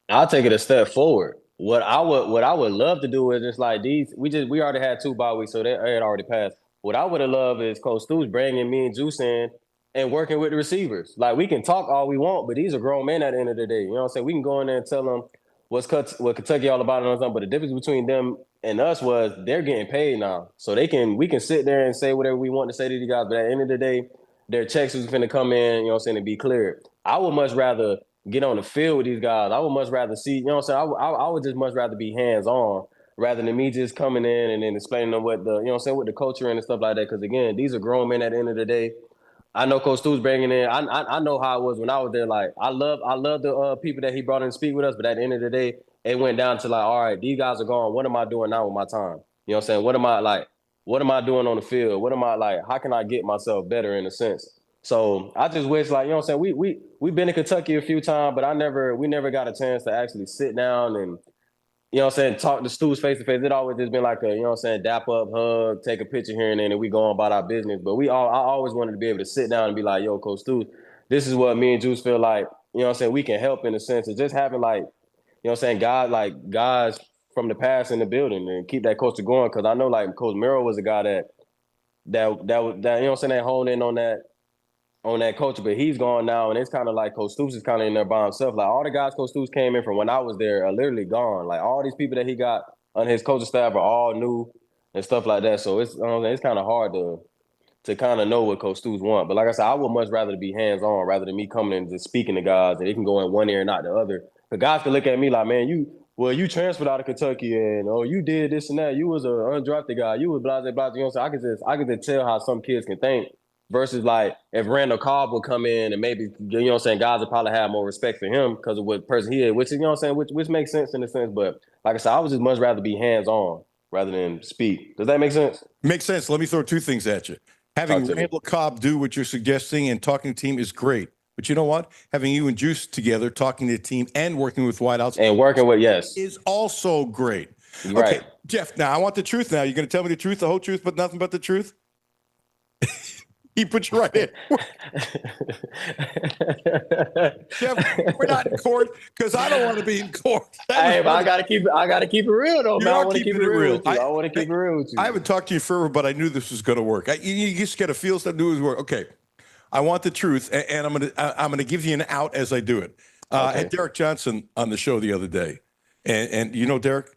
I'll take it a step forward. what I would love to do is just like these. We already had 2 bye weeks, so they had already passed. What I would have loved is Coach Stoops bringing me and Juice in and working with the receivers. Like we can talk all we want, but these are grown men at the end of the day. You know what I'm saying? We can go in there and tell them what Kentucky all about and something. But the difference between them and us was they're getting paid now, so we can sit there and say whatever we want to say to these guys. But at the end of the day, their checks is finna come in. You know what I'm saying? And be cleared. I would much rather get on the field with these guys. I would much rather see. You know what I'm saying? I would just much rather be hands on rather than me just coming in and then explaining them what the you know what I'm saying with the culture and stuff like that. Because again, these are grown men at the end of the day. I know Coach Stu's bringing in. I know how it was when I was there. Like I love the people that he brought in to speak with us. But at the end of the day, it went down to like, all right, these guys are gone. What am I doing now with my time? You know what I'm saying? What am I like? What am I doing on the field? What am I like? How can I get myself better in a sense? So I just wish, like, you know what I'm saying? We've been to Kentucky a few times, but we never got a chance to actually sit down and, you know what I'm saying, talk to Stoops face to face. It always just been like a, you know what I'm saying, dap up, hug, take a picture here and then, and we go on about our business. But I always wanted to be able to sit down and be like, yo, Coach Stoops, this is what me and Juice feel like, you know what I'm saying, we can help in a sense of just having like, you know what I'm saying, guys from the past in the building and keep that culture going. Cause I know like Coach Miro was a guy that you know what I'm saying, that honed in on that culture, but he's gone now, and it's kind of like Coach Stoops is kind of in there by himself. Like all the guys Coach Stoops came in from when I was there are literally gone. Like all these people that he got on his coaching staff are all new and stuff like that. So it's it's kind of hard to kind of know what Coach Stoops want. But like I said, I would much rather be hands on rather than me coming and just speaking to guys and they can go in one ear and not the other. The guys can look at me like, man, you transferred out of Kentucky and you did this and that. You was an undrafted guy. You was blah blah blah. You know what I'm saying? I can just tell how some kids can think. Versus like if Randall Cobb would come in and maybe, you know what I'm saying, guys would probably have more respect for him because of what person he is, which is, you know what I'm saying, which makes sense in a sense. But like I said, I would just much rather be hands-on rather than speak. Does that make sense? Makes sense. Let me throw 2 things at you. Having Randall Cobb do what you're suggesting and talking to the team is great. But you know what? Having you and Juice together, talking to the team and working with wideouts. And working with, yes. Is also great. Right. Okay, Jeff, now I want the truth now. You're going to tell me the truth, the whole truth, but nothing but the truth? He put you right in. Jeff, we're not in court because I don't want to be in court. Hey, but I gotta keep it real though, man. I want to keep it real. I want to keep it real with you. I haven't talked to you forever, but I knew this was going to work. You just got to feel stuff. Knew it was work. Okay, I want the truth, and I'm gonna give you an out as I do it. I had Derek Johnson on the show the other day, and you know Derek.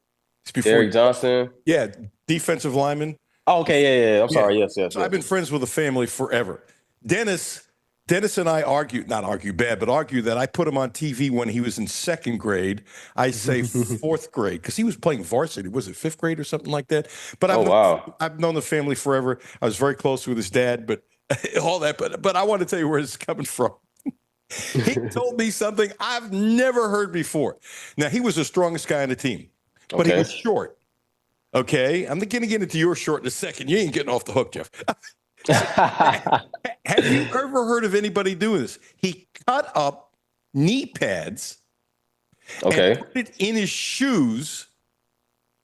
It's before Derek Johnson. Yeah, defensive lineman. Oh, okay, yeah. I'm sorry. Yes. So I've been friends with the family forever. Dennis and I argue that I put him on TV when he was in 2nd grade. I say 4th grade because he was playing varsity. Was it 5th grade or something like that? But I've known the family forever. I was very close with his dad, but all that. But I want to tell you where it's coming from. He told me something I've never heard before. Now, he was the strongest guy on the team, but he was short. Okay, I'm going to get into your short in a second. You ain't getting off the hook, Jeff. Have you ever heard of anybody doing this? He cut up knee pads and put it in his shoes.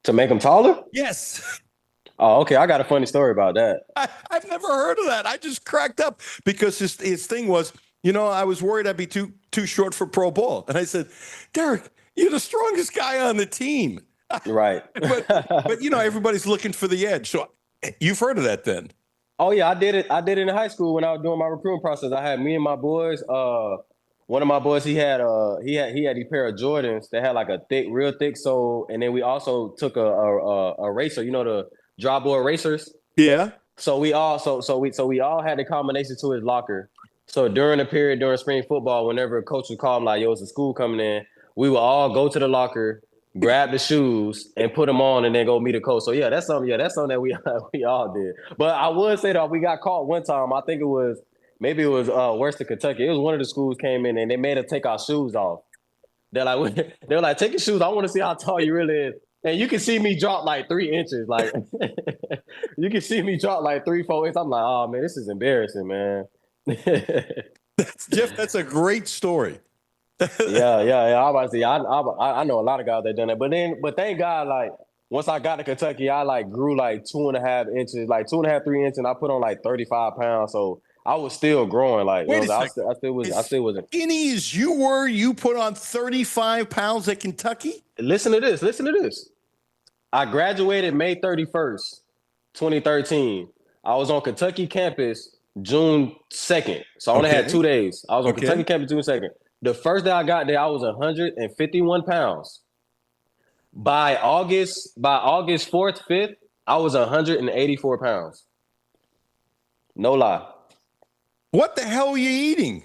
To make them taller? Yes. Oh, okay. I got a funny story about that. I've never heard of that. I just cracked up because his thing was, I was worried I'd be too short for pro ball. And I said, Derek, you're the strongest guy on the team. Right. but everybody's looking for the edge. So you've heard of that then? Oh yeah, I did it in high school when I was doing my recruiting process. I had me and my boys. One of my boys, he had these pair of Jordans that had like a real thick sole, and then we also took a eraser, the dry board racers. Yeah. So we all had the combination to his locker. So during spring football, whenever a coach would call him like, yo, it's a school coming in, we would all go to the locker, grab the shoes and put them on and then go meet a coach. So that's something that we all did. But I would say that we got caught one time. I think it was Western Kentucky. It was one of the schools came in and they made us take our shoes off. They're like, take your shoes. I want to see how tall you really is. And you can see me drop like 3 inches. Like you can see me drop like 3-4 inches. I'm like, oh man, this is embarrassing, man. Jeff, that's a great story. Yeah. I know a lot of guys that done that, but thank God, like once I got to Kentucky, I like grew like 2.5 inches, like 2.5, 3 inches, and I put on like 35 pounds. So I was still growing. Like, Wait a I second. still wasn't. Skinny as you were, you put on 35 pounds at Kentucky? Listen to this. I graduated May 31st, 2013. I was on Kentucky campus June 2nd. So I only had 2 days. I was on Kentucky campus June 2nd. The first day I got there, I was 151 pounds. By August 4th, 5th, I was 184 pounds. No lie. What the hell were you eating?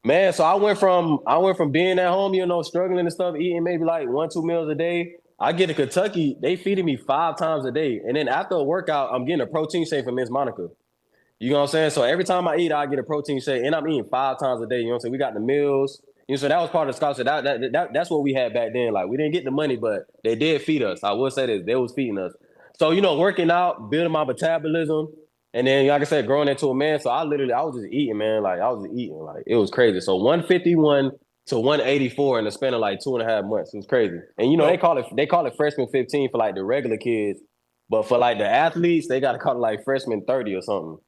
Man, so I went from being at home, struggling and stuff, eating maybe like 1-2 meals a day. I get to Kentucky, they feeding me 5 times a day. And then after a workout, I'm getting a protein shake from Miss Monica. You know what I'm saying? So every time I eat, I get a protein shake, and I'm eating 5 times a day. You know what I'm saying? We got the meals. So that was part of the scholarship. That's what we had back then. Like, we didn't get the money, but they did feed us. I will say this. They was feeding us. So, working out, building my metabolism, and then, like I said, growing into a man. So I was just eating, man. Like, I was just eating. Like, it was crazy. So 151 to 184 in the span of like 2.5 months. It was crazy. And they call it freshman 15 for like the regular kids, but for like the athletes, they got to call it like freshman 30 or something.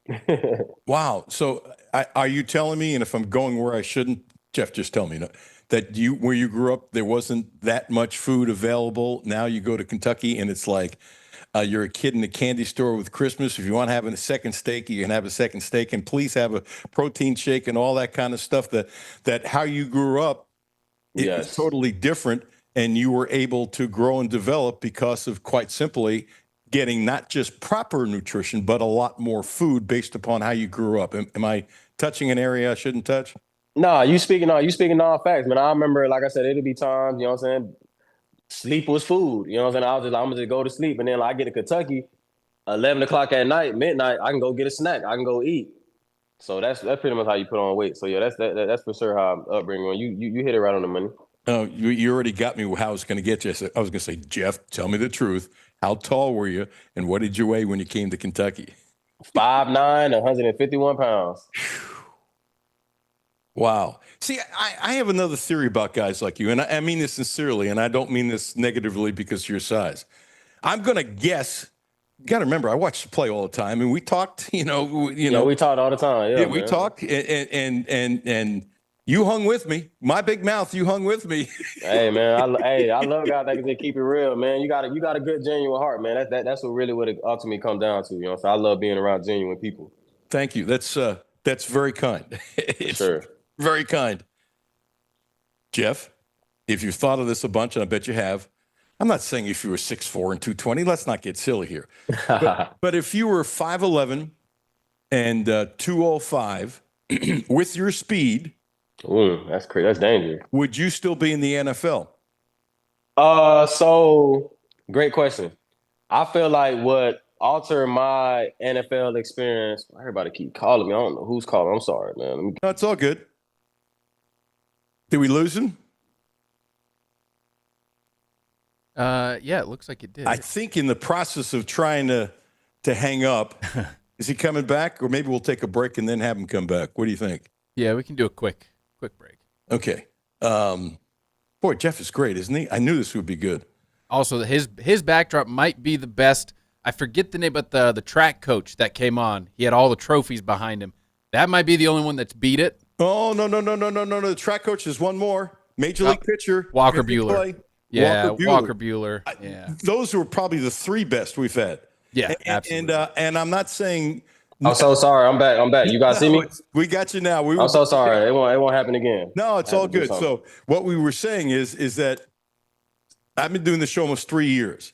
Wow. So are you telling me, and if I'm going where I shouldn't, Jeff, just tell me that where you grew up, there wasn't that much food available. Now you go to Kentucky and it's like you're a kid in a candy store with Christmas. If you want to have a second steak, you can have a second steak, and please have a protein shake and all that kind of stuff. That how you grew up is totally different, and you were able to grow and develop because of, quite simply, getting not just proper nutrition, but a lot more food based upon how you grew up. Am I touching an area I shouldn't touch? No, you speaking all facts, man. I remember, like I said, it'll be times, you know what I'm saying? Sleep was food. You know what I'm saying? I'm gonna just go to sleep, and then like, I get to Kentucky, 11 o'clock at night, midnight, I can go get a snack. I can go eat. So that's pretty much how you put on weight. So yeah, that's for sure how I'm upbringing. You hit it right on the money. Oh, you already got me how I was going to get you. I was going to say, Jeff, tell me the truth. How tall were you, and what did you weigh when you came to Kentucky? 5'9", 151 pounds. Wow. See, I have another theory about guys like you, and I mean this sincerely, and I don't mean this negatively because of your size. I'm going to guess. You got to remember, I watched the play all the time, and we talked. We talked all the time. Yeah, we talked, and you hung with me. My big mouth, you hung with me. Hey, man, I love guys that can keep it real, man. You got a good, genuine heart, man. That's what it ultimately comes down to. So I love being around genuine people. Thank you. That's very kind. Sure. Very kind. Jeff, if you've thought of this a bunch, and I bet you have, I'm not saying if you were 6'4" and 220, let's not get silly here. But if you were 5'11" and 205 with your speed, ooh, that's crazy. That's dangerous. Would you still be in the NFL? So great question. I feel like what altered my NFL experience. Everybody keep calling me. I don't know who's calling. I'm sorry, man. No, it's all good. Did we lose him? Yeah, it looks like it did. I think in the process of trying to hang up, is he coming back? Or maybe we'll take a break and then have him come back. What do you think? Yeah, we can do a quick break. Okay. Boy, Jeff is great, isn't he? I knew this would be good. Also, his backdrop might be the best. I forget the name, but the track coach that came on, he had all the trophies behind him. That might be the only one that's beat it. Oh, no. The track coach is one more. Major League pitcher. Walker Buehler. Yeah, Walker Buehler. Yeah. Those were probably the 3 best we've had. Yeah, absolutely. And I'm not saying... I'm so sorry. I'm back. You guys see me? We got you now. I'm so sorry. It won't happen again. No, it's all good. So what we were saying is that I've been doing the show almost 3 years,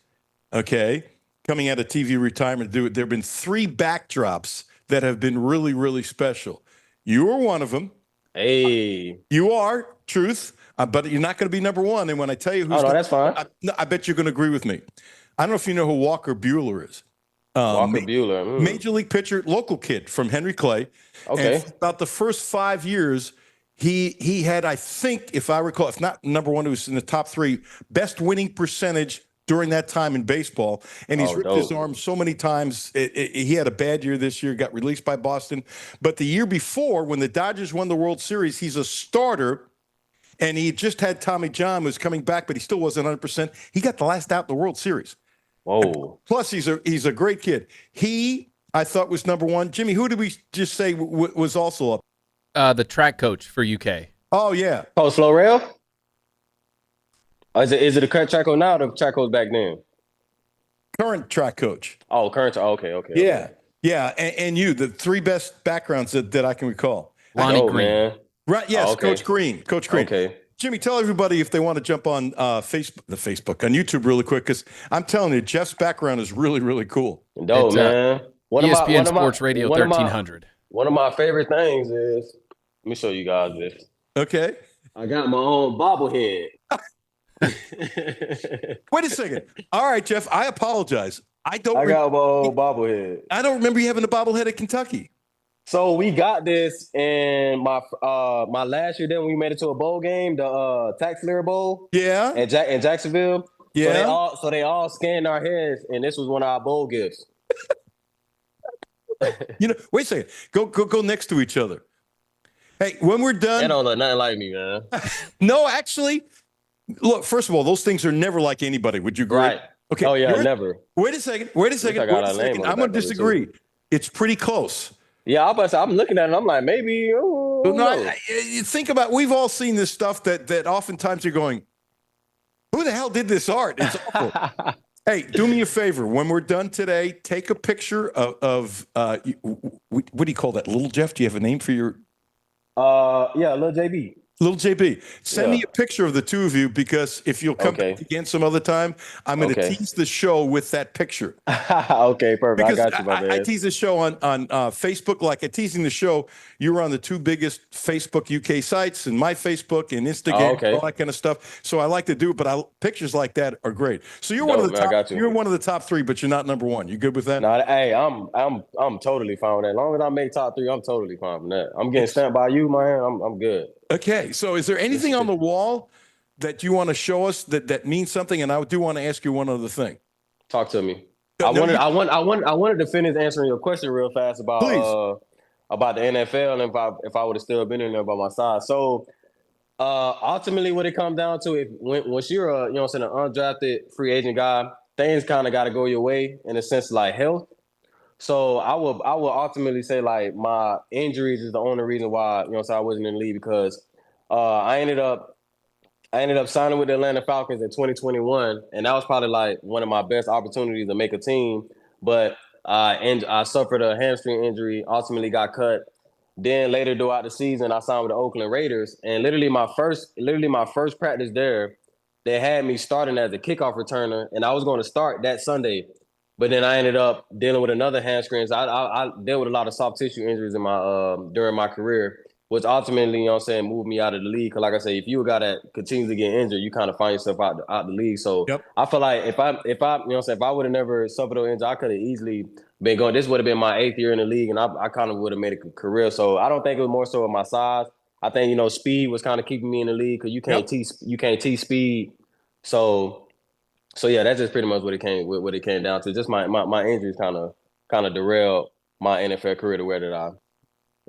okay? Coming out of TV retirement to do it. There have been 3 backdrops that have been really, really special. You were one of them. Hey. You are, truth, but you're not going to be number 1. And when I tell you who's... no, that's fine. I bet you're going to agree with me. I don't know if you know who Walker Buehler is. Walker Buehler. Major league pitcher, local kid from Henry Clay. Okay. And for about the first 5 years, he had, I think, if I recall, if not number 1, it was in the top 3, best winning percentage during that time in baseball. And he's ripped his arm so many times. He had a bad year this year, got released by Boston. But the year before, when the Dodgers won the World Series, he's a starter. And he just had Tommy John, who was coming back, but he still wasn't 100%. He got the last out in the World Series. Whoa. Plus, he's a great kid. He I thought was number one. Jimmy, who did we just say was also up? The track coach for UK. Oh, yeah. Coach Florell? Or is it a current track coach now or the track coach back then? Current track coach. Oh, current. Okay. Yeah. Yeah. And you, the three best backgrounds that I can recall. Lonnie Green. Man. Right. Yes. Oh, okay. Coach Green. Okay. Jimmy, tell everybody if they want to jump on Facebook, on YouTube really quick, because I'm telling you, Jeff's background is really, really cool. Dope, man. ESPN Sports Radio 1300. One of my favorite things is, let me show you guys this. Okay. I got my own bobblehead. Wait a second. All right, Jeff, I apologize. I got my own bobblehead. I don't remember you having a bobblehead at Kentucky. So we got this in my last year. Then we made it to a bowl game, the Cutler Bowl. Yeah. In Jacksonville. Yeah. So they all scanned our heads, and this was one of our bowl gifts. Wait a second. Go next to each other. Hey, when we're done. They don't look nothing like me, man. No, actually, look. First of all, those things are never like anybody. Would you agree? Right. Okay. Oh yeah, never. Wait a second. I'm going to disagree. It's pretty close. Yeah, I'm looking at it. I'm like, maybe. You think about. We've all seen this stuff that oftentimes you're going, who the hell did this art? It's awful. Hey, do me a favor. When we're done today, take a picture of what do you call that? Little Jeff? Do you have a name for your? Yeah, Little JB. Little JB, send me a picture of the two of you, because if you'll come back again some other time, I'm going to tease the show with that picture. Okay, perfect. Because I got you, my man. I tease the show on Facebook, like I'm teasing the show. You were on the two biggest Facebook UK sites, and my Facebook and Instagram, all that kind of stuff. So I like to do it, but pictures like that are great. So you're one of the top. You're one of the top three, but you're not number one. You good with that? No, hey, I'm totally fine with that. As long as I make top three, I'm totally fine with that. I'm getting stamped by you, man. I'm good. Okay, so is there anything on the wall that you want to show us that means something? And I do want to ask you one other thing. Talk to me. I wanted to finish answering your question real fast about the NFL and if I would have still been in there by my side. So ultimately, what it comes down to, once you're an undrafted free agent guy, things kind of got to go your way in a sense, like health. So I will ultimately say, like, my injuries is the only reason why, I wasn't in the league, because I ended up signing with the Atlanta Falcons in 2021, and that was probably like one of my best opportunities to make a team. But I suffered a hamstring injury, ultimately got cut. Then later throughout the season, I signed with the Oakland Raiders, and literally my first practice there, they had me starting as a kickoff returner, and I was going to start that Sunday. But then I ended up dealing with another hamstring. I dealt with a lot of soft tissue injuries in my during my career, which ultimately, moved me out of the league. Because like I say, if you a guy that continues to get injured, you kind of find yourself out the league. So I feel like if I would have never suffered those injuries, I could have easily been going. This would have been my 8th year in the league, and I kind of would have made a career. So I don't think it was more so with my size. I think speed was kind of keeping me in the league, because you can't teach speed. So yeah, that's just pretty much what it came down to. Just my injuries kind of derailed my NFL career to where that I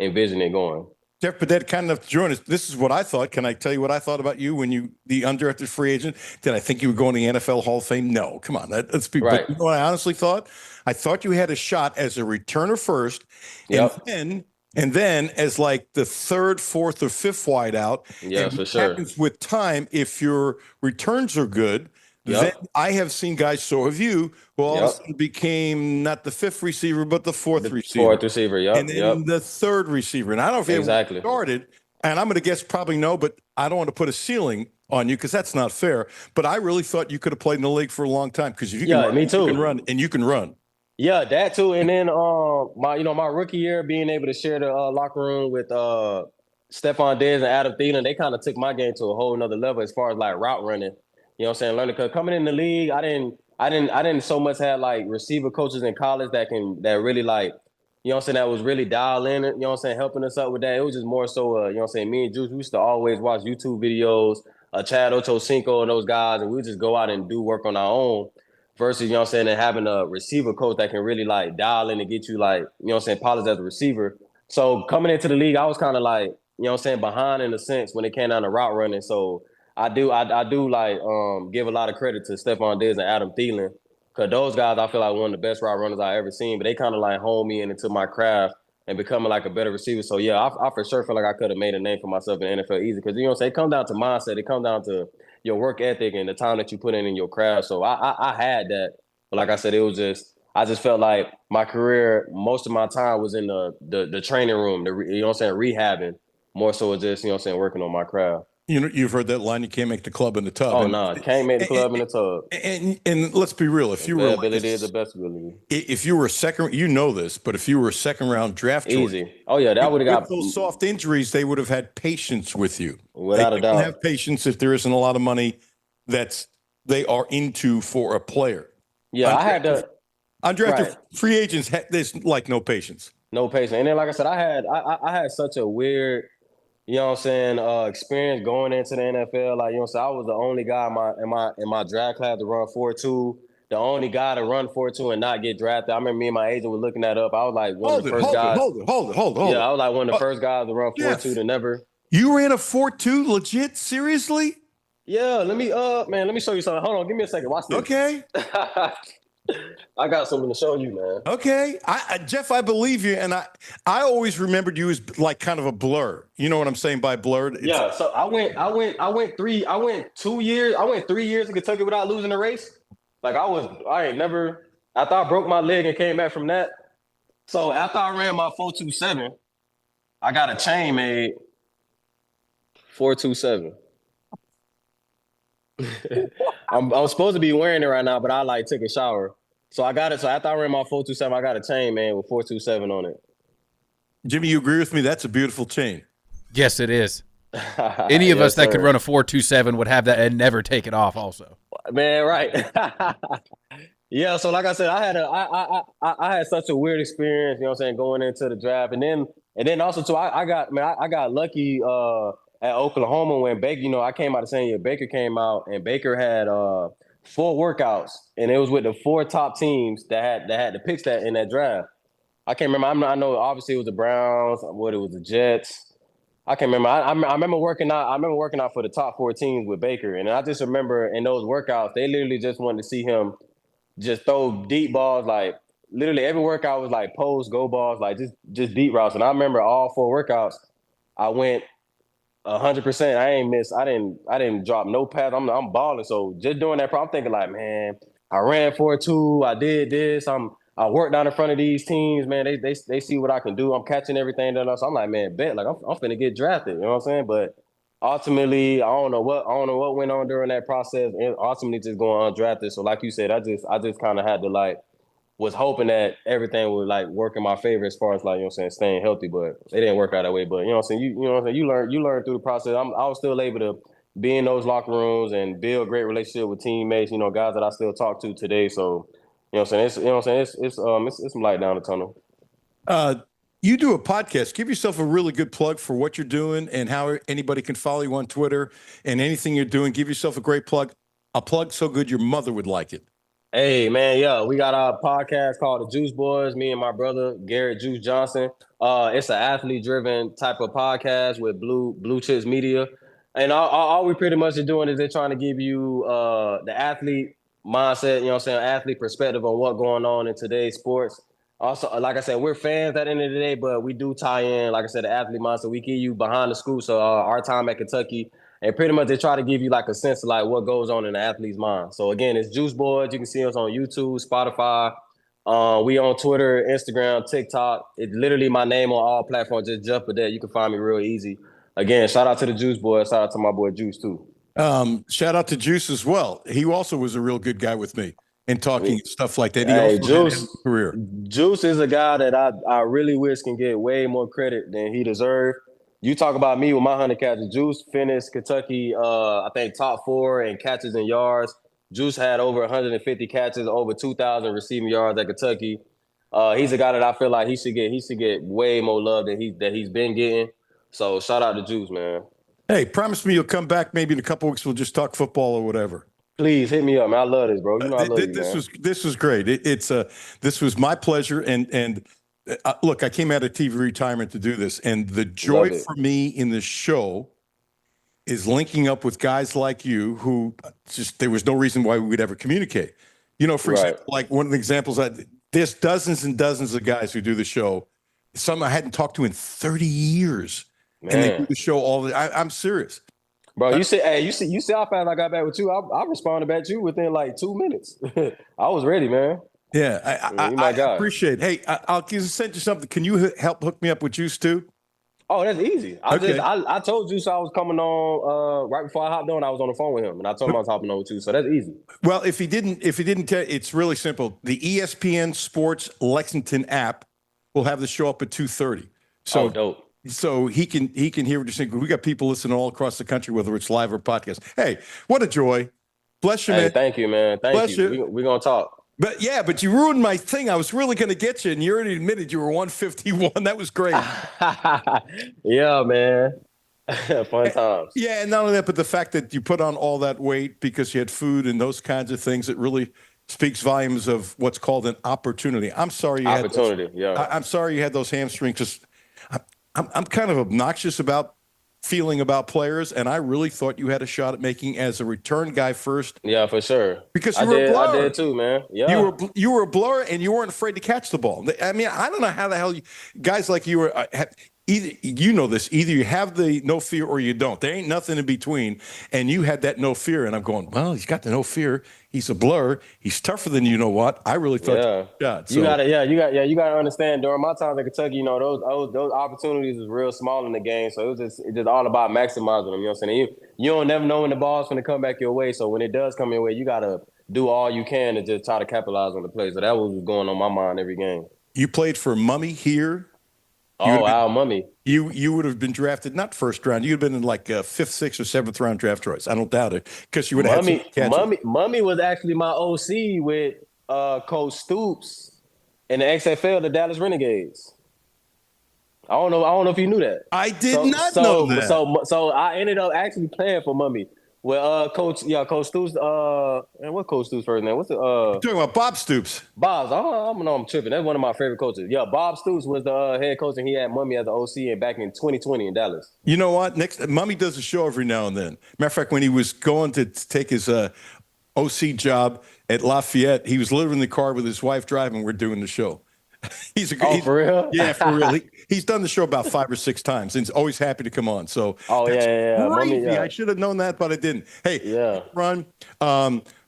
envisioned it going. Jeff, but that kind of join us. This is what I thought. Can I tell you what I thought about you when the undrafted free agent? Did I think you were going to the NFL Hall of Fame? No, come on. Let's be right. But you know what I honestly thought? I thought you had a shot as a returner first, and then as like the 3rd, 4th, or 5th wideout. Yeah, for sure. Happens with time, if your returns are good. Then I have seen guys, so have you, who all of a sudden became not the 5th receiver, but the 4th receiver. 4th receiver, and then the 3rd receiver. And I don't know if you ever started, and I'm going to guess probably no, but I don't want to put a ceiling on you, because that's not fair. But I really thought you could have played in the league for a long time, because if you can run, me too. You can run, and you can run. Yeah, that too. And then my rookie year, being able to share the locker room with Stephon Diggs and Adam Thielen, they kind of took my game to a whole nother level as far as like route running. You know what I'm saying? Learning, because coming in the league, I didn't so much have like receiver coaches in college that really like, you know what I'm saying, that was really dial in, you know what I'm saying, helping us up with that. It was just more so, you know what I'm saying, me and Juice, we used to always watch YouTube videos, Chad Ochocinco and those guys, and we would just go out and do work on our own, versus, you know what I'm saying, and having a receiver coach that can really like dial in and get you like, you know what I'm saying, polished as a receiver. So coming into the league, I was kind of like, you know what I'm saying, behind in a sense when it came down to route running. So I do like give a lot of credit to Stephon Diggs and Adam Thielen, Because those guys, I feel like one of the best route runners I ever seen, but they kind of like honed me into my craft and becoming like a better receiver. So yeah, I for sure feel like I could have made a name for myself in the NFL easy. Because you know what I'm saying, it comes down to mindset. It comes down to your work ethic and the time that you put in your craft. So I had that, but like I said, it was just I just felt like my career, most of my time was in the training room, you know what I'm saying, rehabbing more so just, you know what I'm saying, working on my craft. You know, you've heard that line, you can't make the club in the tub. Oh, no, can't make the club in the tub. And let's be real, if you were like ability is the best ability. If you were a second, you know this, but if you were a second round draft choice, easy. Oh yeah, that would have got those soft injuries. They would have had patience with you. Without a doubt. They have patience if there isn't a lot of money they are into for a player. Yeah, I had to. Undrafted free agents, there's like no patience. No patience. And then, like I said, I had such a weird, you know what I'm saying, experience going into the NFL. Like, you know what I'm saying, I was the only guy in my draft class to run 4.2. The only guy to run 4.2 and not get drafted. I remember me and my agent were looking that up. I was like one of the first guys. Hold it. Yeah, I was like one of the first guys to run 4.2 to never. You ran a 4.2 legit? Seriously? Yeah, let me show you something. Hold on, give me a second. Watch this. Okay. I got something to show you, man. Okay. Jeff, I believe you. And I always remembered you as like kind of a blur. You know what I'm saying by blurred? Yeah. So I went 3 years in Kentucky without losing a race. Like after I broke my leg and came back from that. So after I ran my 4.27, I got a chain made 4.27. I'm supposed to be wearing it right now, but I took a shower. So I got it. So after I ran my 4.27, I got a chain, man, with 4.27 on it. Jimmy, you agree with me? That's a beautiful chain. Yes, it is. Any of us that could run a 4.27 would have that and never take it off also. Man, right. Yeah, so like I said, I had such a weird experience, you know what I'm saying, going into the draft. And then also too, I got lucky at Oklahoma when Baker, you know, I came out the same year Baker came out, and Baker had 4 workouts, and it was with the 4 top teams that had the picks in that draft. I can't remember. I know obviously it was the Browns, it was the Jets. I can't remember. I remember working out. I remember working out for the top 4 teams with Baker, and I just remember in those workouts, they literally just wanted to see him just throw deep balls. Like literally every workout was like post, go balls, like just deep routes. And I remember all 4 workouts, I went 100%. I ain't miss. I didn't drop no pass. I'm balling. So just doing that, I'm thinking like, man, I ran 4.2. I did this. I worked down in front of these teams, man. They see what I can do. I'm catching everything done. So I'm like, man, bet like I'm finna get drafted. You know what I'm saying? But ultimately, I don't know what went on during that process, and ultimately just going undrafted. So like you said, I just kind of had to was hoping that everything would work in my favor as far as you know what I'm saying, staying healthy, but it didn't work out that way. But you know what I'm saying, you know what I'm saying, you learn through the process. I was still able to be in those locker rooms and build a great relationship with teammates, you know, guys that I still talk to today. So, you know what I'm saying, it's some light down the tunnel. You do a podcast. Give yourself a really good plug for what you're doing and how anybody can follow you on Twitter and anything you're doing. Give yourself a great plug. A plug so good your mother would like it. Hey, man, yeah, we got our podcast called The Juice Boys, me and my brother, Garrett Juice Johnson. It's an athlete-driven type of podcast with Blue Chips Media. And all we pretty much are doing is they're trying to give you the athlete mindset, you know what I'm saying, athlete perspective on what's going on in today's sports. Also, like I said, we're fans at the end of the day, but we do tie in, like I said, the athlete mindset. We give you behind the scoop, so our time at Kentucky. And pretty much they try to give you a sense of what goes on in the athlete's mind. So again, it's Juice Boys. You can see us on YouTube, Spotify. We on Twitter, Instagram, TikTok. It's literally my name on all platforms. Just jump with that. You can find me real easy. Again, shout out to the Juice Boys. Shout out to my boy Juice too. Shout out to Juice as well. He also was a real good guy with me and talking stuff like that. Hey, Juice is a guy that I really wish can get way more credit than he deserved. You talk about me with my 100 catches. Juice finished Kentucky, I think, top 4 in catches and yards. Juice had over 150 catches, over 2,000 receiving yards at Kentucky. He's a guy that I feel like he should get way more love than he's been getting. So shout out to Juice, man. Hey, promise me you'll come back maybe in a couple weeks. We'll just talk football or whatever. Please hit me up, man. I love this, bro. You know I love you, man. This was great. This was my pleasure and. Look, I came out of TV retirement to do this, and the joy for me in the show is linking up with guys like you who just there was no reason why we would ever communicate. For Right. example, like one of the examples, there's dozens and dozens of guys who do the show. Some I hadn't talked to in 30 years, and they do Man. the show I'm serious. Bro, you see how fast I got back with you. I responded back to you within like 2 minutes. I was ready, man. Yeah, You I my guy. appreciate it. Hey, I'll send you something. Can you help hook me up with Juice too? Oh, that's easy. Okay. I told you so I was coming on right before I hopped on. I was on the phone with him, and I told him I was hopping on too. So that's easy. Well, if he didn't tell, it's really simple. The ESPN Sports Lexington app will have the show up at 2:30. So dope. So he can hear what you're saying. We got people listening all across the country, whether it's live or podcast. Hey, what a joy! Bless you, Hey, man. thank you, man. Thank Bless you. We're gonna talk. But you ruined my thing. I was really going to get you, and you already admitted you were 151. That was great. Yeah, man. Fun times. Yeah, and not only that, but the fact that you put on all that weight because you had food and those kinds of things, it really speaks volumes of what's called an opportunity. I'm sorry you I'm sorry you had those hamstrings. Just, I'm kind of obnoxious about feeling about players, and I really thought you had a shot at making as a return guy first. Yeah, for sure. Because you were a blur. I did too, man. Yeah. You were a blur, and you weren't afraid to catch the ball. I mean, I don't know how the hell guys like you were. Either you know this. Either you have the no fear or you don't. There ain't nothing in between. And you had that no fear, and I'm going, well, he's got the no fear. He's a blur. He's tougher than you know what. I really thought. You gotta understand. During my time in Kentucky, those opportunities was real small in the game, so it's just all about maximizing them. You know what I'm saying? You don't never know when the ball's gonna come back your way. So when it does come your way, you gotta do all you can to just try to capitalize on the play. So that was going on my mind every game. You played for Mummy here. Mummy. You would have been drafted not first round. You'd have been in like fifth, sixth, or seventh round draft choice. I don't doubt it because you would have had Mummy was actually my OC with Coach Stoops in the XFL, the Dallas Renegades. I don't know if you knew that. I did not know that. So I ended up actually playing for Mummy. Well, Coach Stoops. And what Coach Stoops' first name? What's You're talking about Bob Stoops? Bob. I'm tripping. That's one of my favorite coaches. Yeah, Bob Stoops was the head coach, and he had Mummy as the OC and back in 2020 in Dallas. You know what? Mummy does a show every now and then. Matter of fact, when he was going to take his OC job at Lafayette, he was literally in the car with his wife driving. We're doing the show. For real? Yeah, for real. He's done the show about 5 or 6 times, and he's always happy to come on. So, yeah. Crazy. Mummy, I should have known that, but I didn't. Hey, yeah, Ron,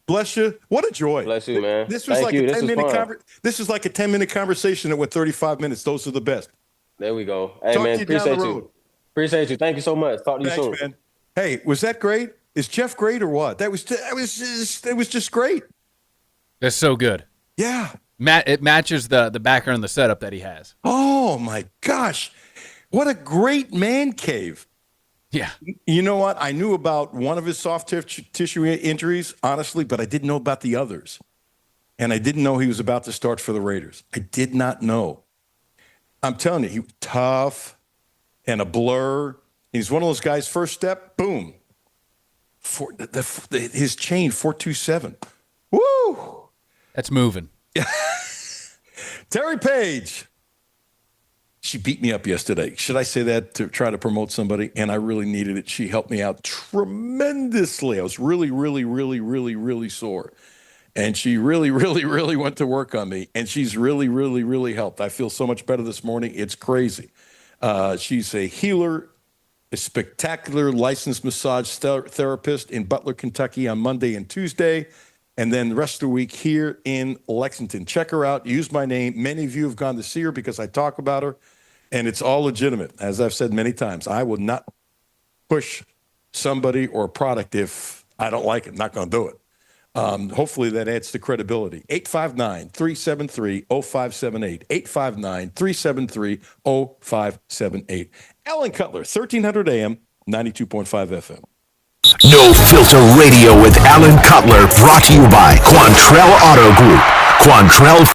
bless you. What a joy. Bless you, man. This was Thank like you. a 10-minute This is like a 10-minute conversation that went 35 minutes. Those are the best. There we go. Hey, Talk man, to you down the appreciate road. you. Appreciate you. Thank you so much. Talk to you soon. Man. Hey, was that great? Is Jeff great or what? That was just great. That's so good. Yeah. It matches the background and the setup that he has. Oh my gosh. What a great man cave. Yeah. You know what? I knew about one of his soft tissue injuries, honestly, but I didn't know about the others. And I didn't know he was about to start for the Raiders. I did not know. I'm telling you, he was tough and a blur. He's one of those guys, first step, boom. His chain, 427. Woo! That's moving. Terry Page. She beat me up yesterday. Should I say that to try to promote somebody? And I really needed it. She helped me out tremendously. I was really, really, really, really, really sore. And she really, really, really went to work on me. And she's really, really, really helped. I feel so much better this morning. It's crazy. She's a healer, a spectacular licensed massage therapist in Butler, Kentucky on Monday and Tuesday. And then the rest of the week here in Lexington. Check her out. Use my name. Many of you have gone to see her because I talk about her. And it's all legitimate. As I've said many times, I will not push somebody or a product if I don't like it. I'm not going to do it. Hopefully that adds to credibility. 859-373-0578. 859-373-0578. Alan Cutler, 1300 AM, 92.5 FM. No Filter Radio with Alan Cutler, brought to you by Quantrell Auto Group. Quantrell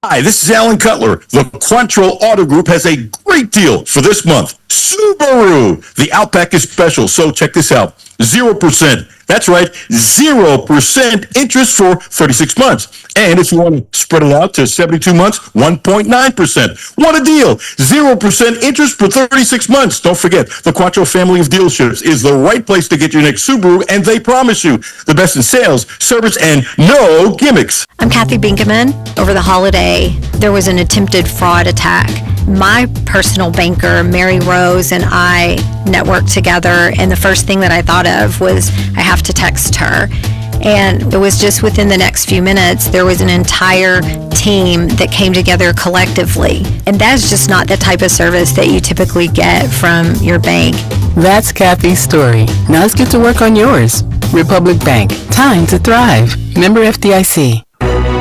Hi, this is Alan Cutler. The Quantrill Auto Group has a great deal for this month. Subaru. The Outback is special, so check this out. 0%. That's right, 0% interest for 36 months. And if you want to spread it out to 72 months, 1.9%. What a deal. 0% interest for 36 months. Don't forget, the Quantrill family of dealerships is the right place to get your next Subaru, and they promise you the best in sales, service, and no gimmicks. I'm Kathy Binkaman. Over the holiday, there was an attempted fraud attack. My personal banker, Mary Rose, and I networked together, and the first thing that I thought of was I have to text her. And it was just within the next few minutes, there was an entire team that came together collectively. And that's just not the type of service that you typically get from your bank. That's Kathy's story. Now let's get to work on yours. Republic Bank. Time to thrive. Member FDIC.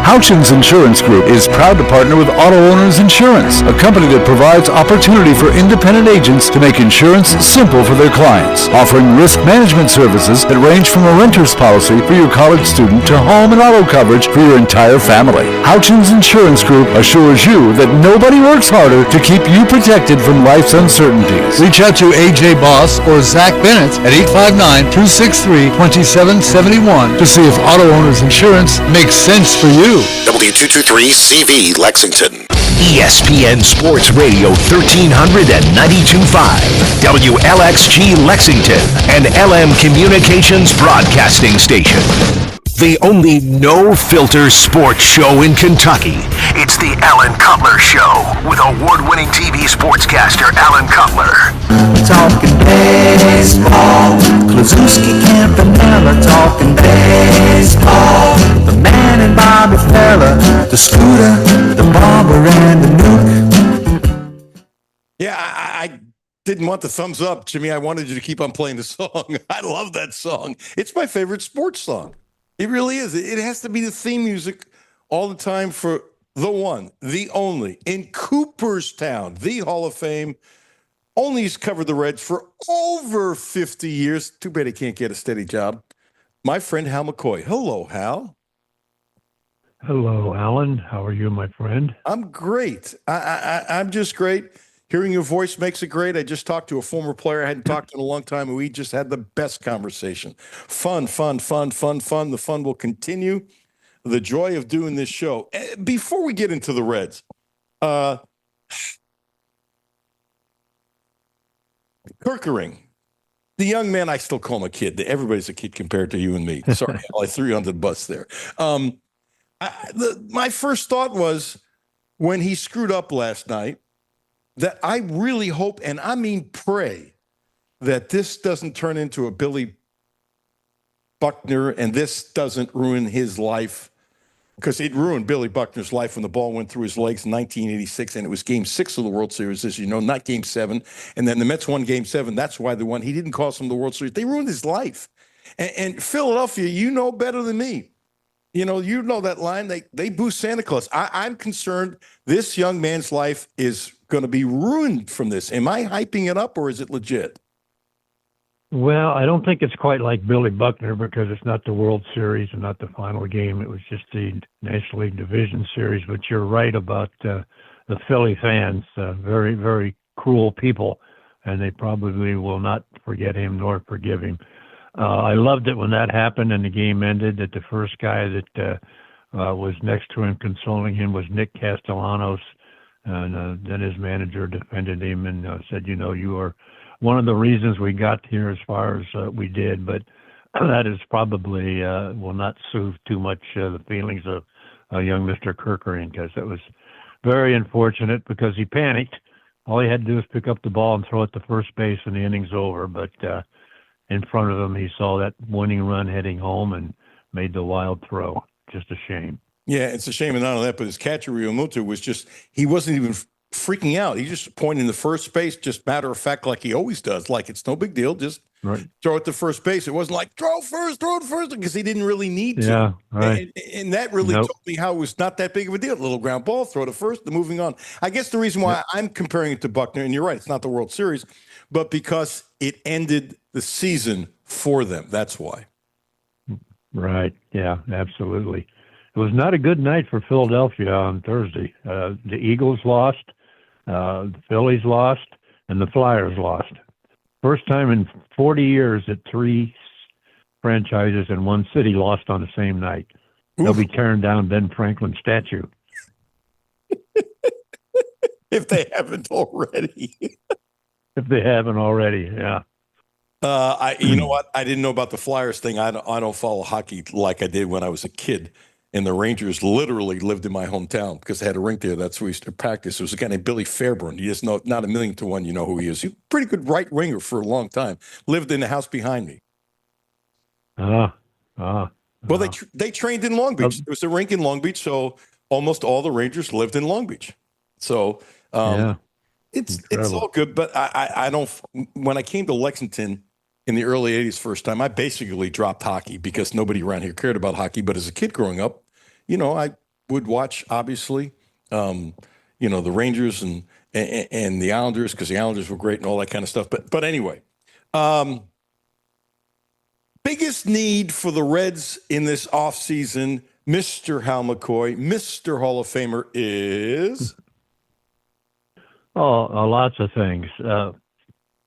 Houchins Insurance Group is proud to partner with Auto Owners Insurance, a company that provides opportunity for independent agents to make insurance simple for their clients, offering risk management services that range from a renter's policy for your college student to home and auto coverage for your entire family. Houchins Insurance Group assures you that nobody works harder to keep you protected from life's uncertainties. Reach out to AJ Boss or Zach Bennett at 859-263-2771 to see if Auto Owners Insurance makes sense for you. W223CV Lexington. ESPN Sports Radio 1392.5. WLXG Lexington. And LM Communications Broadcasting Station. The only no-filter sports show in Kentucky. It's the Alan Cutler Show with award-winning TV sportscaster Alan Cutler. Talking baseball, Klazuski, Campanella, talking baseball. The man and Bobby Fella, the Scooter, the Barber, and the Nuke. Yeah, I didn't want the thumbs up, Jimmy. I wanted you to keep on playing the song. I love that song. It's my favorite sports song. It really is. It has to be the theme music all the time for the one, the only, in Cooperstown, the Hall of Fame. Only he's covered the Reds for over 50 years. Too bad he can't get a steady job. My friend Hal McCoy. Hello, Hal. Hello, Alan. How are you, my friend? I'm great. I'm just great. Hearing your voice makes it great. I just talked to a former player I hadn't talked to in a long time, and we just had the best conversation. Fun. The fun will continue. The joy of doing this show. Before we get into the Reds, Kirkering, the young man, I still call him a kid. Everybody's a kid compared to you and me. Sorry, I threw you under the bus there. My first thought was when he screwed up last night, that I really hope, and I mean pray, that this doesn't turn into a Billy Buckner and this doesn't ruin his life, because it ruined Billy Buckner's life when the ball went through his legs in 1986, and it was Game 6 of the World Series, as you know, not Game 7. And then the Mets won Game 7. That's why they won. He didn't cost them the World Series. They ruined his life. And Philadelphia, you know better than me. You know that line, they boo Santa Claus. I'm concerned this young man's life is going to be ruined from this. Am I hyping it up, or is it legit? Well, I don't think it's quite like Billy Buckner, because it's not the World Series and not the final game. It was just the National League Division Series. But you're right about the Philly fans. Very, very cruel people, and they probably will not forget him nor forgive him. I loved it when that happened and the game ended, that the first guy that was next to him consoling him was Nick Castellanos. And then his manager defended him and said, you are one of the reasons we got here as far as we did. But that is probably will not soothe too much the feelings of young Mr. Kirkering, because it was very unfortunate because he panicked. All he had to do was pick up the ball and throw it to first base and the inning's over. But in front of him, he saw that winning run heading home and made the wild throw. Just a shame. Yeah, it's a shame, and not only that, but his catcher, Realmuto, he wasn't even freaking out. He just pointed to first base, just matter of fact, like he always does. Like, it's no big deal, just throw it to first base. It wasn't like, throw it first, because he didn't really need to. Yeah, right. And that really told me how it was not that big of a deal. Little ground ball, throw to first, moving on. I guess the reason why I'm comparing it to Buckner, and you're right, it's not the World Series, but because it ended the season for them. That's why. Right. Yeah, absolutely. It was not a good night for Philadelphia on Thursday. The Eagles lost, the Phillies lost, and the Flyers lost. First time in 40 years that three franchises in one city lost on the same night. They'll be tearing down Ben Franklin's statue. If they haven't already. If they haven't already, yeah. You know what? I didn't know about the Flyers thing. I don't follow hockey like I did when I was a kid. And the Rangers literally lived in my hometown because they had a rink there. That's where we used to practice. There was a guy named Billy Fairburn. You just know, not a million to one, you know who he is. He's a pretty good right winger for a long time. Lived in the house behind me. Well, they trained in Long Beach. There was a rink in Long Beach, so almost all the Rangers lived in Long Beach. So it's all good. But I don't. When I came to Lexington in the early '80s, first time, I basically dropped hockey because nobody around here cared about hockey. But as a kid growing up, you know, I would watch, obviously, you know, the Rangers and the Islanders because the Islanders were great and all that kind of stuff. But anyway, biggest need for the Reds in this offseason, Mr. Hal McCoy, Mr. Hall of Famer, is? Lots of things.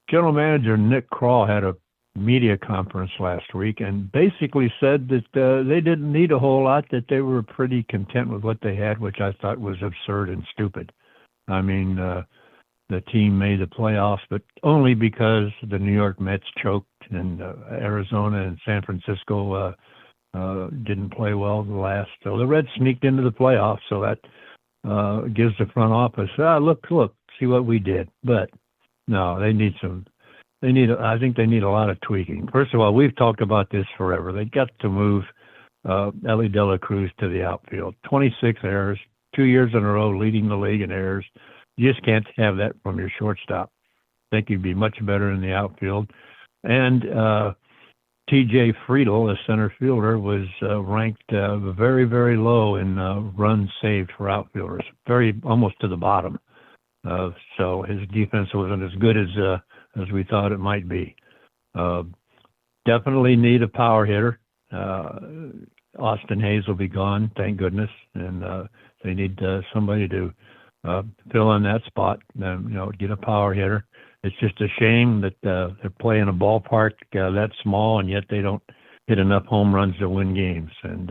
General Manager Nick Kroll had a media conference last week and basically said that they didn't need a whole lot, that they were pretty content with what they had, which I thought was absurd and stupid. I mean, the team made the playoffs, but only because the New York Mets choked and Arizona and San Francisco didn't play well the last. So the Reds sneaked into the playoffs, so that gives the front office, look, see what we did. But no, I think they need a lot of tweaking. First of all, we've talked about this forever. They got to move Ellie De La Cruz to the outfield. 26 errors, 2 years in a row leading the league in errors. You just can't have that from your shortstop. I think he'd be much better in the outfield. And T.J. Friedel, the center fielder, was ranked very, very low in runs saved for outfielders, almost to the bottom. So his defense wasn't as good as we thought it might be. Definitely need a power hitter. Austin Hayes will be gone, thank goodness, and they need somebody to fill in that spot. Get a power hitter. It's just a shame that they're playing a ballpark that small, and yet they don't hit enough home runs to win games. And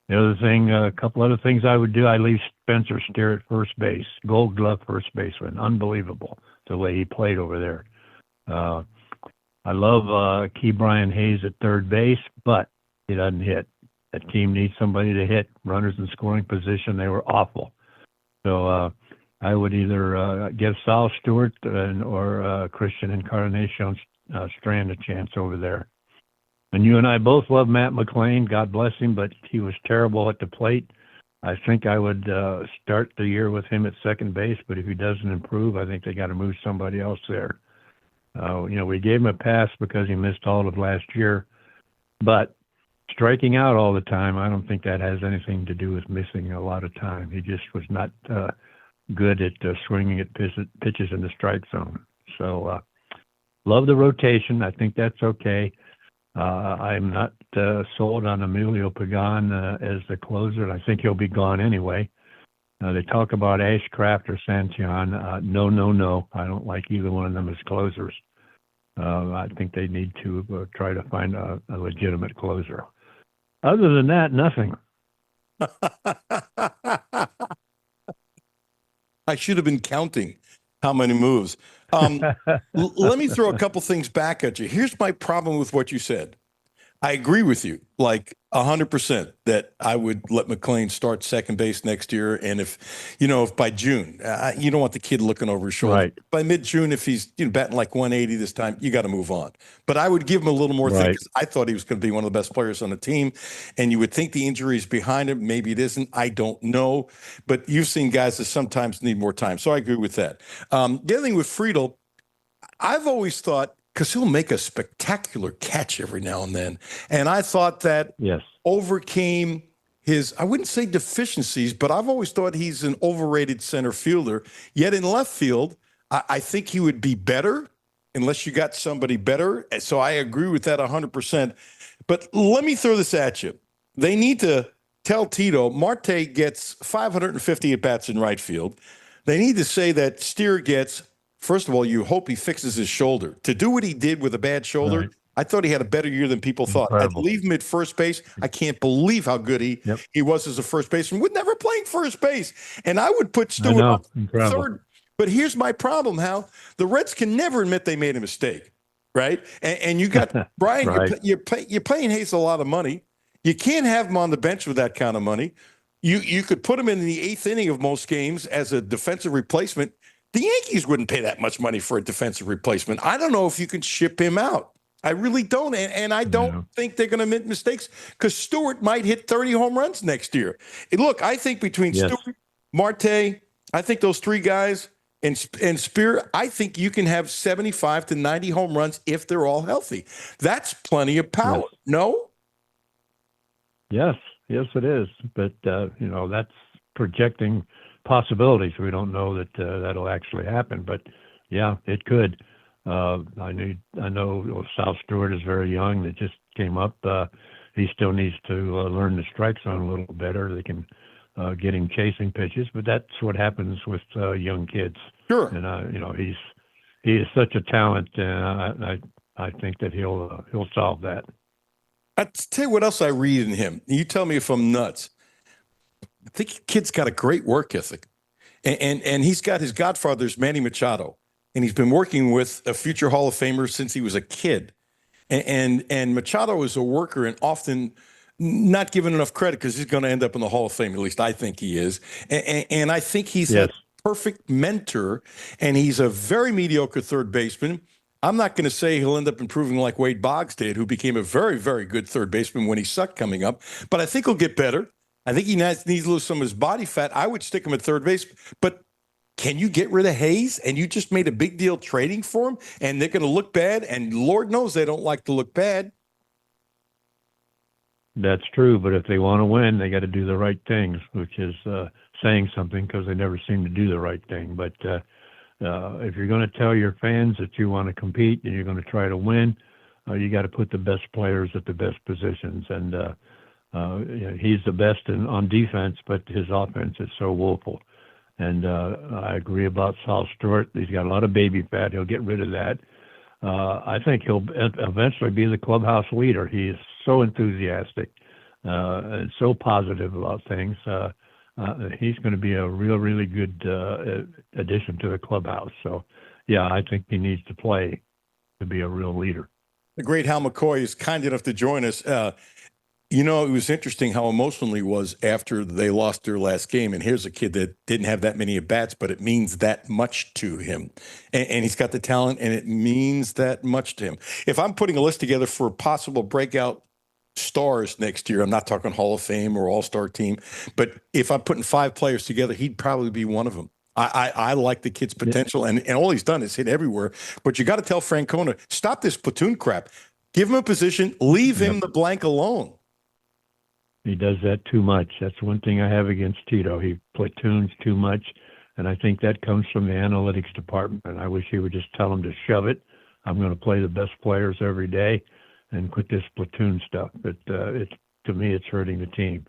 the other thing, a couple other things I would do, I leave Spencer Steer at first base, Gold Glove first baseman, unbelievable the way he played over there. I love Key Brian Hayes at third base, but he doesn't hit. That team needs somebody to hit. Runners in scoring position, they were awful. So I would either give Sal Stewart or Christian Encarnacion Strand a chance over there. And you and I both love Matt McClain. God bless him, but he was terrible at the plate. I think I would start the year with him at second base, but if he doesn't improve, I think they got to move somebody else there. We gave him a pass because he missed all of last year, but striking out all the time, I don't think that has anything to do with missing a lot of time. He just was not good at swinging at pitches in the strike zone. So love the rotation. I think that's okay. I'm not sold on Emilio Pagan as the closer, and I think he'll be gone anyway. They talk about Ashcraft or Santillan. No. I don't like either one of them as closers. I think they need to try to find a legitimate closer. Other than that, nothing. I should have been counting how many moves. Let me throw a couple things back at you. Here's my problem with what you said. I agree with you, like 100%, that I would let McClain start second base next year. And if by June, you don't want the kid looking over his shoulder. Right. By mid-June, if he's batting like 180 this time, you got to move on. But I would give him a little more thing because I thought he was going to be one of the best players on the team. And you would think the injury is behind him. Maybe it isn't. I don't know. But you've seen guys that sometimes need more time. So I agree with that. The other thing with Friedel, I've always thought, because he'll make a spectacular catch every now and then. And I thought that overcame his, I wouldn't say deficiencies, but I've always thought he's an overrated center fielder. Yet in left field, I think he would be better unless you got somebody better. So I agree with that 100%. But let me throw this at you. They need to tell Tito Marte gets 550 at bats in right field. They need to say that Steer gets, first of all, you hope he fixes his shoulder. To do what he did with a bad shoulder, Right. I thought he had a better year than people thought. I'd Incredible. leave him at first base. I can't believe how good he was as a first baseman with never playing first base. And I would put I Stewart know. on Incredible. third. But here's my problem, Hal. The Reds can never admit they made a mistake, right? And you got Brian, Right. you're paying Hayes a lot of money. You can't have him on the bench with that kind of money. You could put him in the eighth inning of most games as a defensive replacement. The Yankees wouldn't pay that much money for a defensive replacement. I don't know if you can ship him out. I really don't. And I don't think they're going to make mistakes because Stewart might hit 30 home runs next year. And look, I think between Stewart, Marte, I think those three guys and Spear, I think you can have 75 to 90 home runs if they're all healthy. That's plenty of power. Yes. No? Yes, it is. But that's projecting possibilities. We don't know that that'll actually happen. But yeah, it could. I know South Stewart is very young. That just came up. He still needs to learn the strike zone a little better. They can get him chasing pitches, but that's what happens with young kids. Sure. And he is such a talent, and I think that he'll solve that. I'll tell you what else I read in him. You tell me if I'm nuts. I think the kid's got a great work ethic. And he's got his godfather's Manny Machado. And he's been working with a future Hall of Famer since he was a kid. And Machado is a worker and often not given enough credit because he's going to end up in the Hall of Fame. At least I think he is. And I think he's a perfect mentor. And he's a very mediocre third baseman. I'm not going to say he'll end up improving like Wade Boggs did, who became a very, very good third baseman when he sucked coming up. But I think he'll get better. I think he needs to lose some of his body fat. I would stick him at third base. But can you get rid of Hayes? And you just made a big deal trading for him, and they're going to look bad. And Lord knows they don't like to look bad. That's true. But if they want to win, they got to do the right things, which is saying something because they never seem to do the right thing. But if you're going to tell your fans that you want to compete and you're going to try to win, you got to put the best players at the best positions. And he's the best on defense, but his offense is so woeful. And I agree about South Stewart. He's got a lot of baby fat. He'll get rid of that. I think he'll eventually be the clubhouse leader. He is so enthusiastic and so positive about things. He's going to be a really good addition to the clubhouse. So, yeah, I think he needs to play to be a real leader. The great Hal McCoy is kind enough to join us. It was interesting how emotional he was after they lost their last game. And here's a kid that didn't have that many at-bats, but it means that much to him. And he's got the talent, and it means that much to him. If I'm putting a list together for possible breakout stars next year, I'm not talking Hall of Fame or All-Star team, but if I'm putting 5 players together, he'd probably be one of them. I like the kid's potential, and all he's done is hit everywhere. But you got to tell Francona, stop this platoon crap. Give him a position. Leave him the blank alone. He does that too much. That's one thing I have against Tito. He platoons too much, and I think that comes from the analytics department. And I wish he would just tell him to shove it. I'm going to play the best players every day and quit this platoon stuff. But to me, it's hurting the team.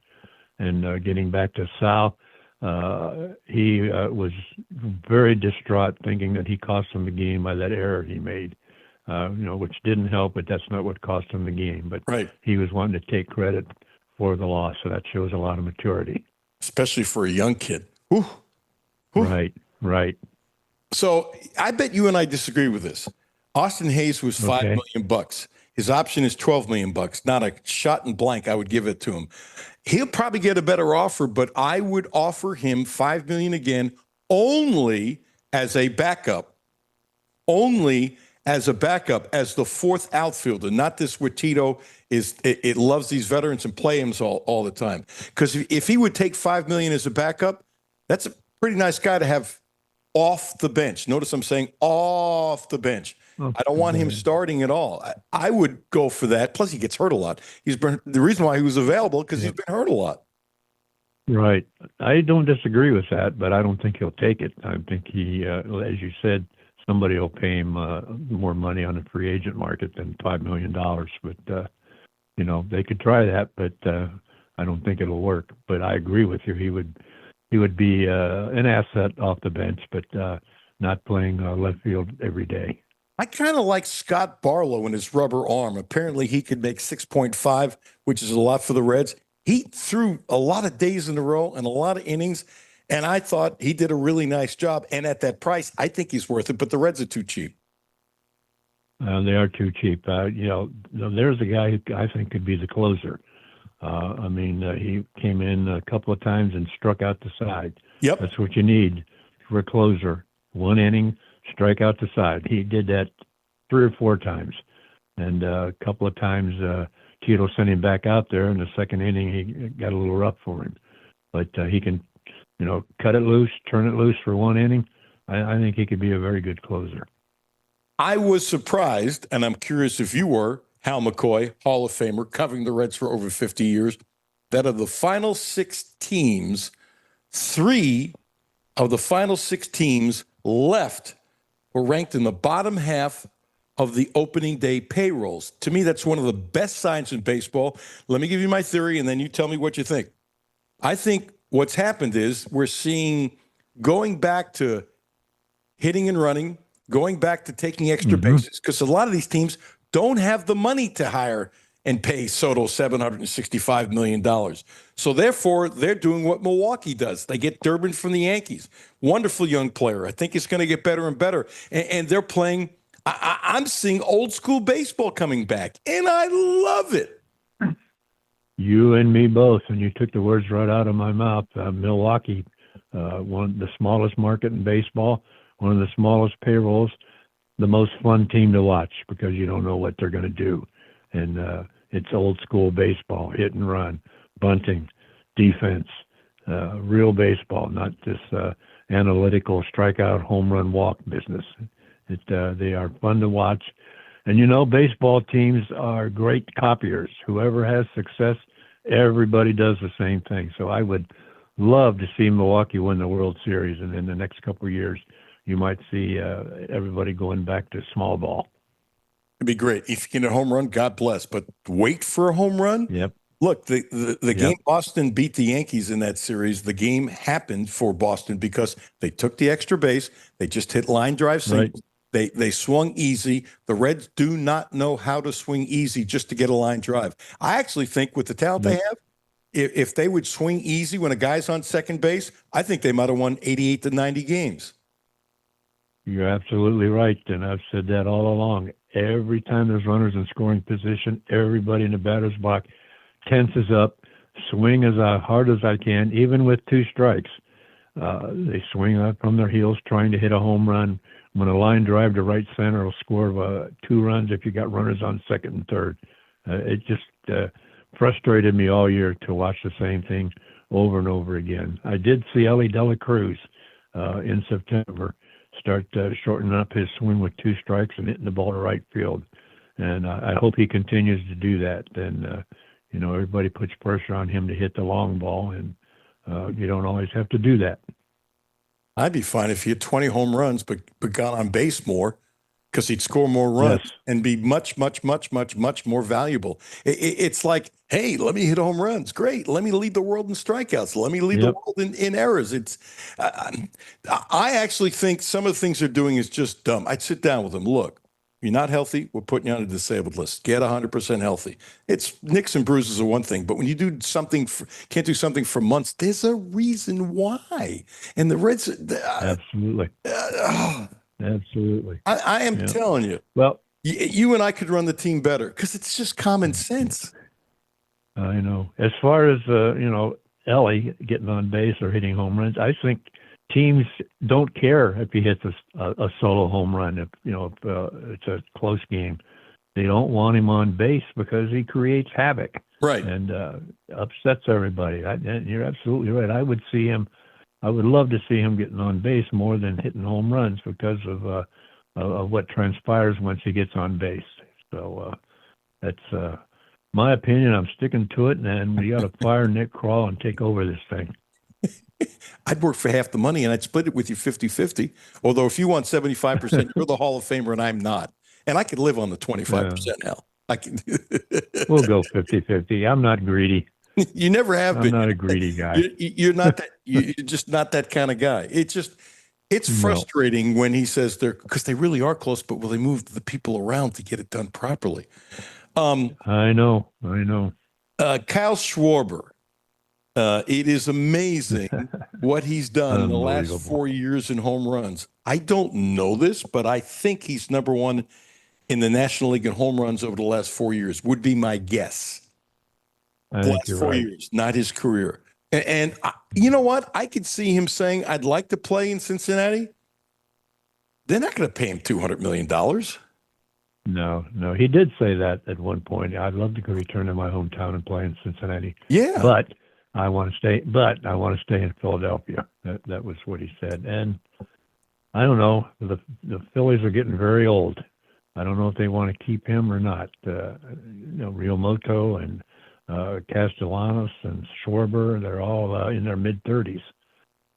And getting back to Sal, he was very distraught thinking that he cost him the game by that error he made, which didn't help, but that's not what cost him the game. But he was wanting to take credit for the loss, so that shows a lot of maturity, especially for a young kid. Whew. Right. So I bet you and I disagree with this. Austin Hayes was $5 million. His option is $12 million. Not a shot in blank. I would give it to him. He'll probably get a better offer, but I would offer him $5 million again, only as a backup. Only as a backup, as the fourth outfielder, not this where Tito it loves these veterans and play him all the time. Because if he would take $5 million as a backup, that's a pretty nice guy to have off the bench. Notice I'm saying off the bench. I don't want him starting at all. I would go for that. Plus, he gets hurt a lot. The reason why he was available because he's been hurt a lot. Right. I don't disagree with that, but I don't think he'll take it. I think he, as you said, somebody will pay him more money on the free agent market than $5 million. But, they could try that. But I don't think it'll work. But I agree with you. He would be an asset off the bench, but not playing left field every day. I kind of like Scott Barlow in his rubber arm. Apparently, he could make 6.5, which is a lot for the Reds. He threw a lot of days in a row and a lot of innings, and I thought he did a really nice job. And at that price, I think he's worth it, but the Reds are too cheap. They are too cheap. There's a guy who I think could be the closer. He came in a couple of times and struck out the side. Yep. That's what you need for a closer. One inning, strike out the side. He did that 3 or 4 times. And a couple of times Tito sent him back out there. In the second inning, he got a little rough for him. But he can, cut it loose, turn it loose for 1 inning. I think he could be a very good closer. I was surprised, and I'm curious if you were, Hal McCoy, Hall of Famer, covering the Reds for over 50 years, that of the final 6 teams, 3 of the final 6 teams left were ranked in the bottom half of the opening day payrolls. To me, that's one of the best signs in baseball. Let me give you my theory, and then you tell me what you think. I think what's happened is we're seeing, going back to hitting and running, going back to taking extra bases, because a lot of these teams don't have the money to hire and pay Soto $765 million. So therefore, they're doing what Milwaukee does. They get Durbin from the Yankees. Wonderful young player. I think he's going to get better and better. And they're playing, I'm seeing old school baseball coming back, and I love it. You and me both, and you took the words right out of my mouth. Milwaukee, one of the smallest market in baseball, one of the smallest payrolls, the most fun team to watch because you don't know what they're going to do. And it's old school baseball, hit and run, bunting, defense, real baseball, not this analytical strikeout, home run, walk business. They are fun to watch. And, baseball teams are great copiers. Whoever has success, everybody does the same thing. So I would love to see Milwaukee win the World Series. And in the next couple of years, you might see everybody going back to small ball. It'd be great. If you can hit a home run, God bless. But wait for a home run? Yep. Look, the game Boston beat the Yankees in that series, the game happened for Boston because they took the extra base. They just hit line drive singles. Right. They swung easy. The Reds do not know how to swing easy just to get a line drive. I actually think with the talent they have, if they would swing easy when a guy's on second base, I think they might have won 88 to 90 games. You're absolutely right, and I've said that all along. Every time there's runners in scoring position, everybody in the batter's box tenses up, swing as hard as I can, even with 2 strikes. They swing up from their heels trying to hit a home run. When a line drive to right center will score 2 runs if you got runners on second and third. It just frustrated me all year to watch the same thing over and over again. I did see Ellie De La Cruz in September start shortening up his swing with 2 strikes and hitting the ball to right field. And I hope he continues to do that. Then, everybody puts pressure on him to hit the long ball, and you don't always have to do that. I'd be fine if he had 20 home runs, but got on base more because he'd score more runs and be much, much, much, much, much more valuable. It's like, hey, let me hit home runs. Great. Let me lead the world in strikeouts. Let me lead the world in errors. I actually think some of the things they're doing is just dumb. I'd sit down with them. Look, you're not healthy. We're putting you on a disabled list. Get 100% healthy. It's nicks and bruises are one thing, but when you do something, can't do something for months, there's a reason why. And the Reds, absolutely, absolutely. I am telling you. Well, you and I could run the team better because it's just common sense. I know. As far as Ellie getting on base or hitting home runs, I think teams don't care if he hits a solo home run. If it's a close game, they don't want him on base because he creates havoc, right, and upsets everybody. You're absolutely right. I would love to see him getting on base more than hitting home runs because of what transpires once he gets on base. So that's my opinion. I'm sticking to it, and we got to fire Nick Krall and take over this thing. I'd work for half the money, and I'd split it with you 50-50. Although if you want 75%, you're the Hall of Famer, and I'm not. And I could live on the 25% now. I can. We'll go 50-50. I'm not greedy. You never have I'm been. not a greedy guy. You're not that. You're just not that kind of guy. It's frustrating when he says because they really are close, but will they move the people around to get it done properly? I know. Kyle Schwarber. It is amazing what he's done in the last 4 years in home runs. I don't know this, but I think he's number one in the National League in home runs over the last 4 years, would be my guess. I The think last you're 4 right. years, not his career. And you know what? I could see him saying, I'd like to play in Cincinnati. They're not going to pay him $200 million. No. He did say that at one point. I'd love to return to my hometown and play in Cincinnati. Yeah. But I want to stay in Philadelphia. That was what he said. And I don't know. The Phillies are getting very old. I don't know if they want to keep him or not. Realmuto and Castellanos and Schwarber, they're all in their mid-30s.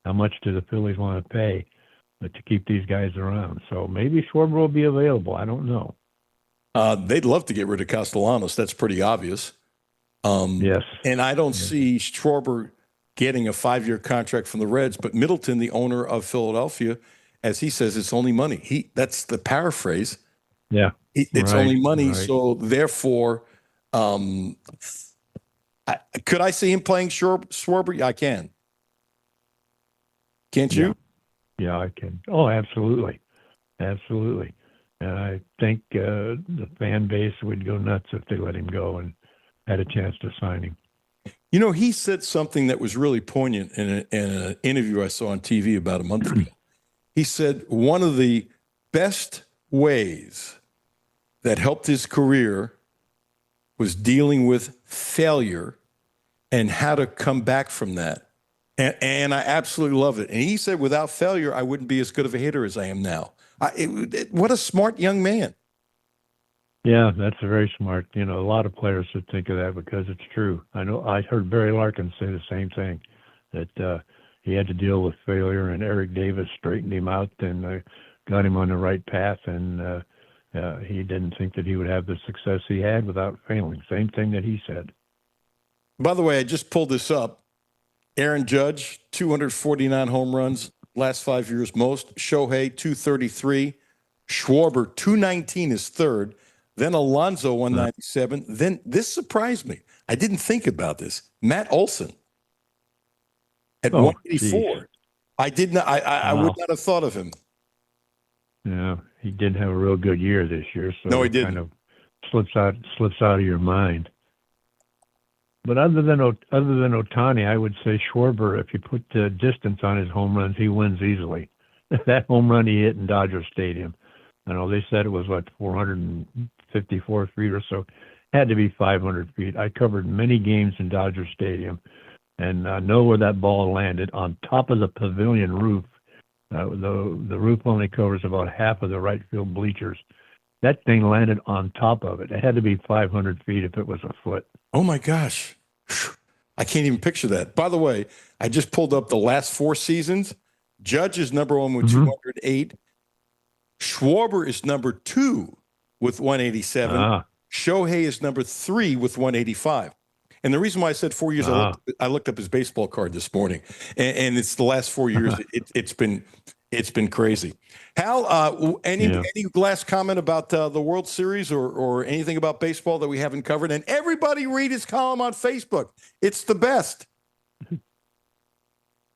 How much do the Phillies want to pay to keep these guys around? So maybe Schwarber will be available. I don't know. They'd love to get rid of Castellanos. That's pretty obvious. Yes. And I don't see Schwarber getting a 5-year contract from the Reds, but Middleton, the owner of Philadelphia, as he says, it's only money. That's the paraphrase. Yeah. It's right, only money. right. So therefore, could I see him playing Schwarber? Yeah, I can. Can't you? Yeah, I can. Oh, absolutely. Absolutely. And I think the fan base would go nuts if they let him go and had a chance to sign him. You know, he said something that was really poignant in an interview I saw on TV about a month ago. He said one of the best ways that helped his career was dealing with failure and how to come back from that. And I absolutely love it. And he said, without failure, I wouldn't be as good of a hitter as I am now. What a smart young man. Yeah, that's very smart. A lot of players should think of that because it's true. I know I heard Barry Larkin say the same thing, that he had to deal with failure, and Eric Davis straightened him out and got him on the right path, and he didn't think that he would have the success he had without failing. Same thing that he said. By the way, I just pulled this up. Aaron Judge, 249 home runs, last 5 years most. Shohei, 233. Schwarber, 219 is third. Then Alonso, 197. Then this surprised me. I didn't think about this. Matt Olson at 184. Geez. I did not. I would not have thought of him. Yeah, he didn't have a real good year this year, so No, he it didn't. kind of slips out of your mind. But other than Ohtani, I would say Schwarber, if you put the distance on his home runs, he wins easily. That home run he hit in Dodger Stadium, I know they said it was 454 feet or so. Had to be 500 feet. I covered many games in Dodger Stadium, and I know where that ball landed, on top of the pavilion roof. The roof only covers about half of the right field bleachers. That thing landed on top of it. It had to be 500 feet if it was a foot. Oh, my gosh. I can't even picture that. By the way, I just pulled up the last 4 seasons. Judge is number one with 208. Schwarber is number 2 with 187. Shohei is number 3 with 185. And the reason why I said 4 years, I looked up his baseball card this morning, and it's the last 4 years. It's been crazy. Hal, any last comment about the World Series or anything about baseball that we haven't covered? And everybody read his column on Facebook. It's the best.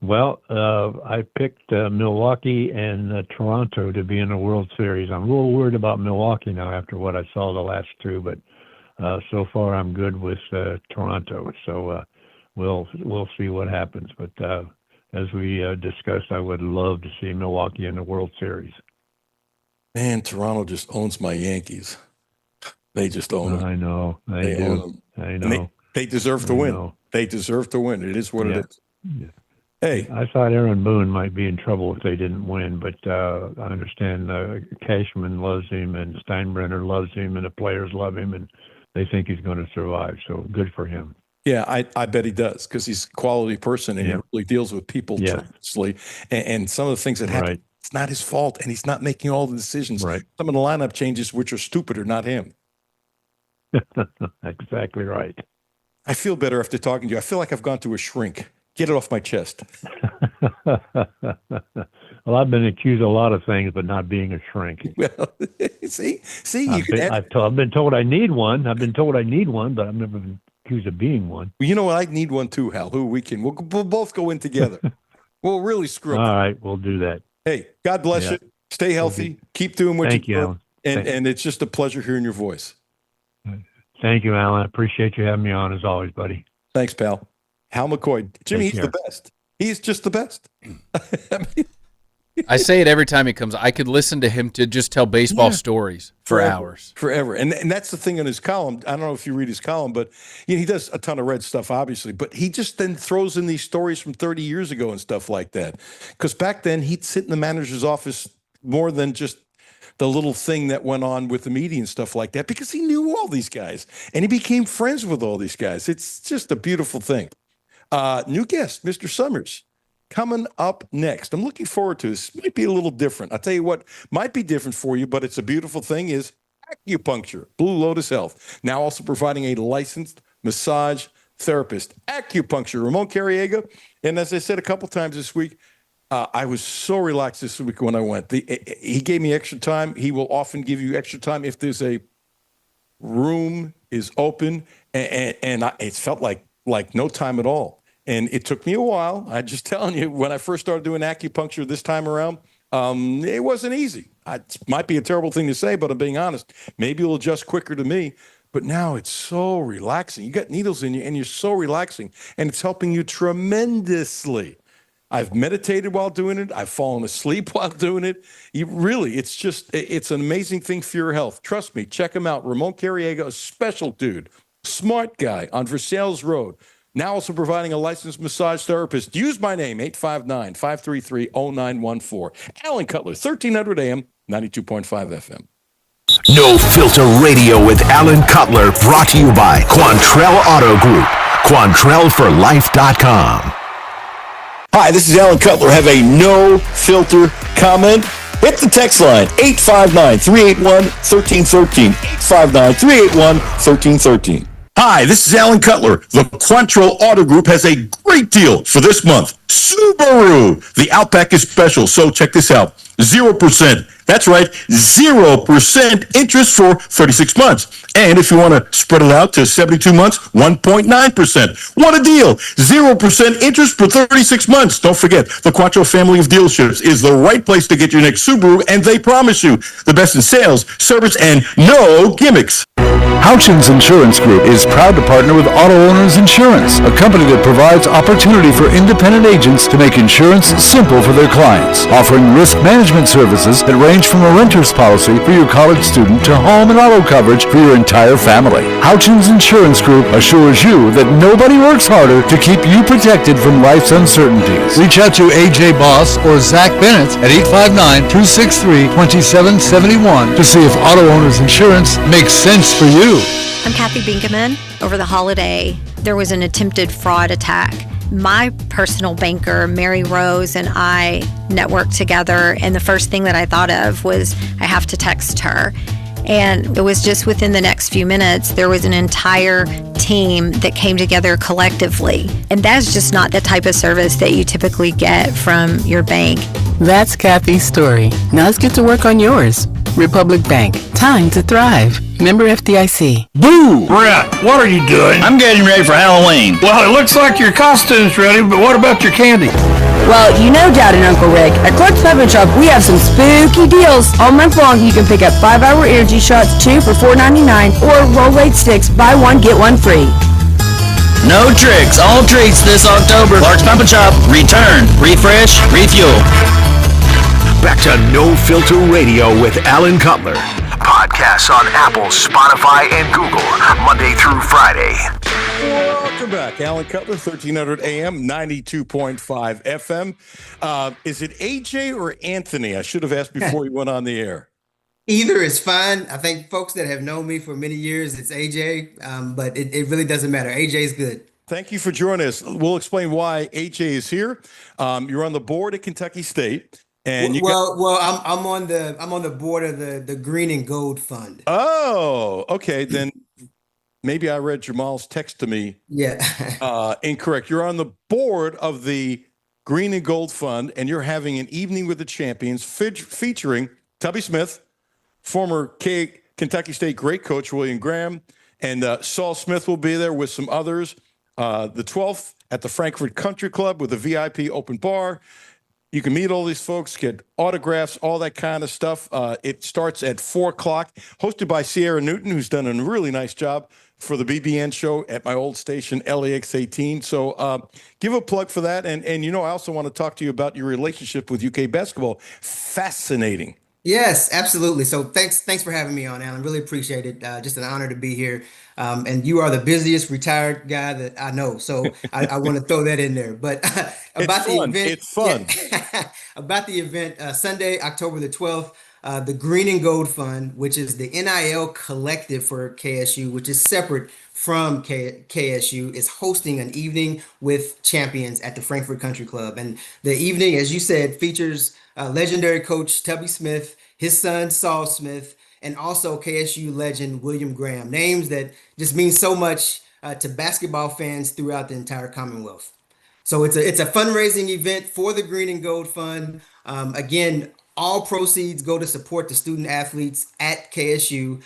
Well, I picked Milwaukee and Toronto to be in the World Series. I'm a little worried about Milwaukee now after what I saw the last 2, but so far I'm good with Toronto. So we'll see what happens. But as we discussed, I would love to see Milwaukee in the World Series. Man, Toronto just owns my Yankees. They just own them. I know. They do. own them. I know. They deserve to win. They deserve to win. It is what it is. Yeah. Hey, I thought Aaron Boone might be in trouble if they didn't win, but I understand Cashman loves him and Steinbrenner loves him and the players love him and they think he's going to survive. So good for him. Yeah, I bet he does because he's a quality person and he really deals with people tremendously. And some of the things that happen, it's not his fault and he's not making all the decisions. Right. Some of the lineup changes, which are stupid, are not him. Exactly right. I feel better after talking to you. I feel like I've gone to a shrink. Get it off my chest. Well, I've been accused of a lot of things, but not being a shrink. Well, see, I've been told I need one. I've been told I need one, but I've never been accused of being one. Well, you know what? I need one too, Hal. We'll both go in together. We'll really screw up. All right, we'll do that. Hey, God bless you. Stay healthy. Keep doing what Thank you you, do. Alan. And it's just a pleasure hearing your voice. Thank you, Alan. I appreciate you having me on as always, buddy. Thanks, pal. Hal McCoy. Jimmy, he's the best. He's just the best. I say it every time he comes. I could listen to him to just tell baseball stories for hours. Forever. And that's the thing in his column. I don't know if you read his column, but he does a ton of red stuff, obviously. But he just then throws in these stories from 30 years ago and stuff like that. Because back then, he'd sit in the manager's office more than just the little thing that went on with the media and stuff like that, because he knew all these guys. And he became friends with all these guys. It's just a beautiful thing. New guest, Mr. Summers. Coming up next. I'm looking forward to this. Might be a little different. I'll tell you what might be different for you, but it's a beautiful thing, is acupuncture. Blue Lotus Health. Now also providing a licensed massage therapist. Acupuncture. Ramon Carriega. And as I said a couple times this week, I was so relaxed this week when I went. He gave me extra time. He will often give you extra time if there's a room is open. And it felt like no time at all. And it took me a while. I'm just telling you, when I first started doing acupuncture this time around, it wasn't easy. It might be a terrible thing to say, but I'm being honest. Maybe it'll adjust quicker to me. But now it's so relaxing. You got needles in you, and you're so relaxing. And it's helping you tremendously. I've meditated while doing it. I've fallen asleep while doing it. It's an amazing thing for your health. Trust me, check him out. Ramon Carriega, a special dude, smart guy on Versailles Road. Now also providing a licensed massage therapist. Use my name, 859-533-0914. Alan Cutler, 1300 AM, 92.5 FM. No Filter Radio with Alan Cutler, brought to you by Quantrell Auto Group. QuantrellForLife.com. Hi, this is Alan Cutler. Have a no filter comment? Hit the text line, 859-381-1313. 859-381-1313. Hi, this is Alan Cutler. The Quantrell Auto Group has a great deal for this month. Subaru. The Outback is special, so check this out. 0%. That's right, 0% interest for 36 months. And if you want to spread it out to 72 months, 1.9%. What a deal. 0% interest for 36 months. Don't forget, the Quattro family of dealerships is the right place to get your next Subaru, and they promise you the best in sales, service, and no gimmicks. Houchins Insurance Group is proud to partner with Auto Owners Insurance, a company that provides opportunity for independent agents to make insurance simple for their clients, offering risk management services that range from a renter's policy for your college student to home and auto coverage for your entire family. Houchins Insurance Group assures you that nobody works harder to keep you protected from life's uncertainties. Reach out to AJ Boss or Zach Bennett at 859-263-2771 to see if Auto Owners Insurance makes sense for you. I'm Kathy Binkaman. Over the holiday, there was an attempted fraud attack. My personal banker, Mary Rose, and I networked together, and the first thing that I thought of was I have to text her. And it was just within the next few minutes, there was an entire team that came together collectively. And that's just not the type of service that you typically get from your bank. That's Kathy's story. Now let's get to work on yours. Republic Bank. Time to thrive. Member FDIC. Boo! Brett, what are you doing? I'm getting ready for Halloween. Well, it looks like your costume's ready, but what about your candy? Well, you know Dad and Uncle Rick. At Clark's Pep Shop, we have some spooky deals. All month long, you can pick up 5-hour energy shots, 2 for $4.99, or Rolade sticks, buy one, get one free. No tricks, all treats this October. Clark's Pep Shop. Return, refresh, refuel. Back to No Filter Radio with Alan Cutler. Podcasts on Apple, Spotify, and Google, Monday through Friday. Welcome back. Alan Cutler, 1300 AM, 92.5 FM. Is it AJ or Anthony? I should have asked before you went on the air. Either is fine. I think folks that have known me for many years, it's AJ, but it really doesn't matter. AJ is good. Thank you for joining us. We'll explain why AJ is here. You're on the board at Kentucky State. And I'm on the board of the Green and Gold Fund. Oh, okay. Then maybe I read Jamal's text to me Yeah. incorrect. You're on the board of the Green and Gold Fund, and you're having an evening with the champions featuring Tubby Smith, former Kentucky State great coach William Graham, and Saul Smith will be there with some others. The 12th at the Frankfurt Country Club with a VIP open bar. You can meet all these folks, get autographs, all that kind of stuff. It starts at 4 o'clock, hosted by Sierra Newton, who's done a really nice job for the BBN show at my old station, LAX 18. So give a plug for that. And I also want to talk to you about your relationship with UK basketball. Fascinating. Yes, absolutely. So thanks for having me on, Alan. Really appreciate it. Just an honor to be here. And you are the busiest retired guy that I know. So I want to throw that in there. But about the event, it's fun. Yeah, about the event, Sunday, October the 12th, the Green and Gold Fund, which is the NIL collective for KSU, which is separate from KSU, is hosting an evening with champions at the Frankfurt Country Club. And the evening, as you said, features legendary coach Tubby Smith, his son Saul Smith, and also KSU legend William Graham. Names that just mean so much to basketball fans throughout the entire Commonwealth. So it's a fundraising event for the Green and Gold Fund. Again, all proceeds go to support the student athletes at KSU.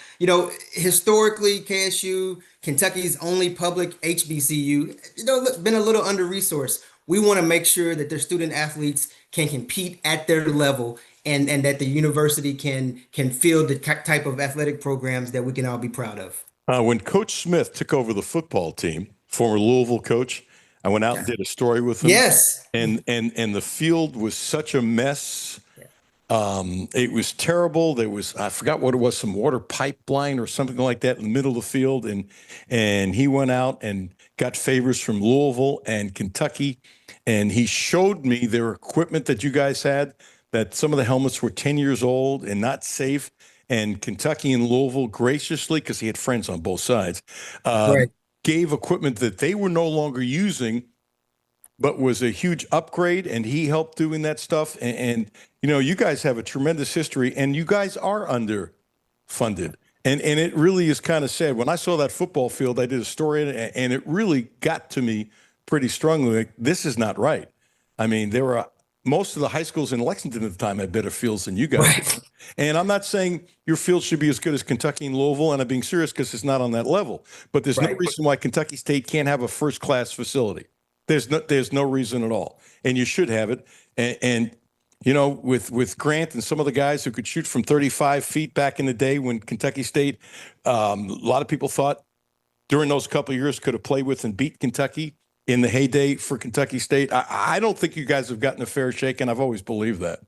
Historically, KSU, Kentucky's only public HBCU, been a little under-resourced. We want to make sure that their student athletes can compete at their level and that the university can field the type of athletic programs that we can all be proud of. When Coach Smith took over the football team, former Louisville coach, I went out and did a story with him. Yes. And the field was such a mess. It was terrible. There was, I forgot what it was, some water pipeline or something like that in the middle of the field. And he went out and got favors from Louisville and Kentucky. And he showed me their equipment that you guys had, that some of the helmets were 10 years old and not safe. And Kentucky and Louisville graciously, because he had friends on both sides, gave equipment that they were no longer using, but was a huge upgrade. And he helped doing that stuff. And you guys have a tremendous history, and you guys are underfunded. And it really is kind of sad. When I saw that football field, I did a story in it, and it really got to me pretty strongly. Like, this is not right. I mean, there were most of the high schools in Lexington at the time had better fields than you guys. Right. And I'm not saying your field should be as good as Kentucky and Louisville, and I'm being serious because it's not on that level. But there's no reason why Kentucky State can't have a first-class facility. There's no reason at all, and you should have it. And with Grant and some of the guys who could shoot from 35 feet back in the day when Kentucky State, a lot of people thought during those couple of years could have played with and beat Kentucky in the heyday for Kentucky State. I don't think you guys have gotten a fair shake, and I've always believed that.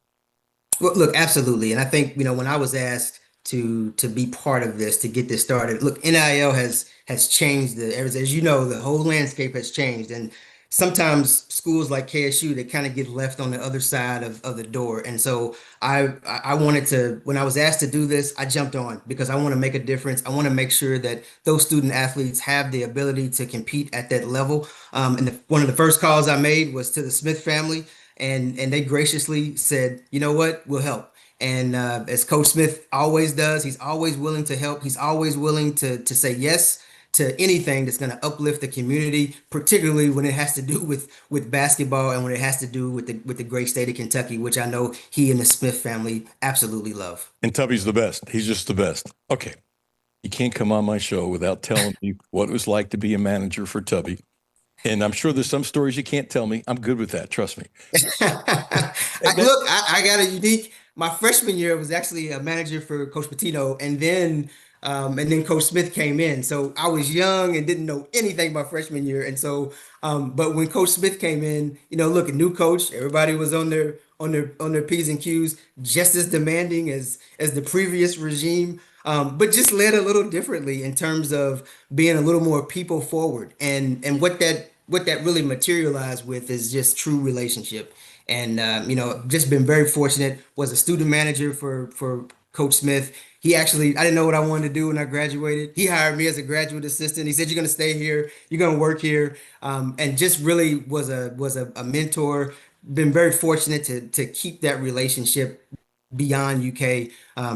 Well, look, absolutely. And I think, when I was asked to be part of this, to get this started, look, NIL has changed as you know, the whole landscape has changed. And sometimes schools like KSU, they kind of get left on the other side of the door. And so I wanted to, when I was asked to do this, I jumped on because I want to make a difference. I want to make sure that those student athletes have the ability to compete at that level. And one of the first calls I made was to the Smith family, and they graciously said, you know what, we'll help. And as Coach Smith always does, he's always willing to help. He's always willing to say yes to anything that's going to uplift the community, particularly when it has to do with basketball and when it has to do with the great state of Kentucky, which I know he and the Smith family absolutely love. And Tubby's the best. He's just the best. Okay. You can't come on my show without telling me what it was like to be a manager for Tubby. And I'm sure there's some stories you can't tell me. I'm good with that. Trust me. I got a unique. My freshman year was actually a manager for Coach Patino, and then Coach Smith came in. So I was young and didn't know anything about freshman year. And so, but when Coach Smith came in, look, a new coach, everybody was on their P's and Q's, just as demanding as the previous regime, but just led a little differently in terms of being a little more people forward. And what that really materialized with is just true relationship. And, just been very fortunate, was a student manager for Coach Smith. He actually, I didn't know what I wanted to do when I graduated. He hired me as a graduate assistant. He said, you're going to stay here. You're going to work here. And just really was a mentor. Been very fortunate to keep that relationship beyond UK,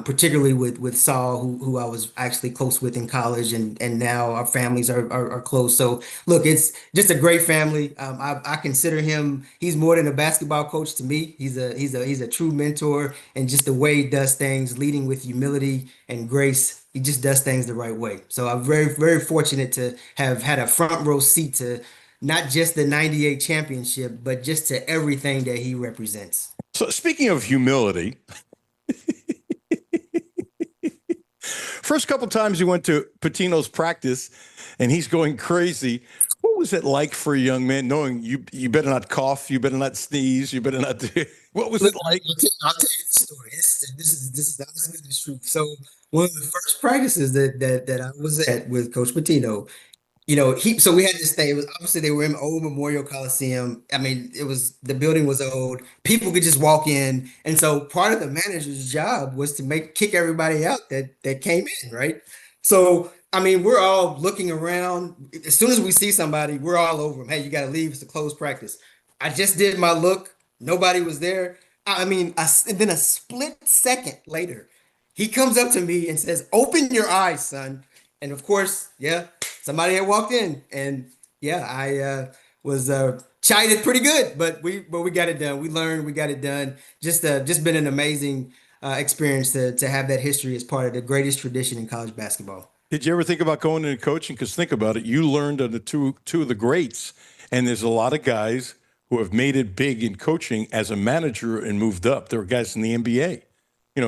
particularly with Saul, who I was actually close with in college, and now our families are close. So look, it's just a great family. I consider him. He's more than a basketball coach to me. He's a true mentor, and just the way he does things, leading with humility and grace. He just does things the right way. So I'm very fortunate to have had a front row seat to not just the '98 championship, but just to everything that he represents. So speaking of humility, first couple times you went to Patino's practice and he's going crazy. What was it like for a young man knowing you better not cough, you better not sneeze, you better not do what was it like? I'll tell you the story. This is honestly the truth. So one of the first practices that I was at with Coach Patino, so we had this thing. It was obviously they were in old Memorial Coliseum. I mean, the building was old. People could just walk in, and so part of the manager's job was to kick everybody out that came in, right? So I mean, we're all looking around. As soon as we see somebody, we're all over them. Hey, you got to leave. It's a closed practice. I just did my look. Nobody was there. I mean, and then a split second later, he comes up to me and says, "Open your eyes, son." And of course, yeah, somebody had walked in, and yeah, I was chided pretty good, but we got it done. We learned, we got it done. Just been an amazing experience to have that history as part of the greatest tradition in college basketball. Did you ever think about going into coaching? Because think about it, you learned under two of the greats, and there's a lot of guys who have made it big in coaching as a manager and moved up. There were guys in the NBA.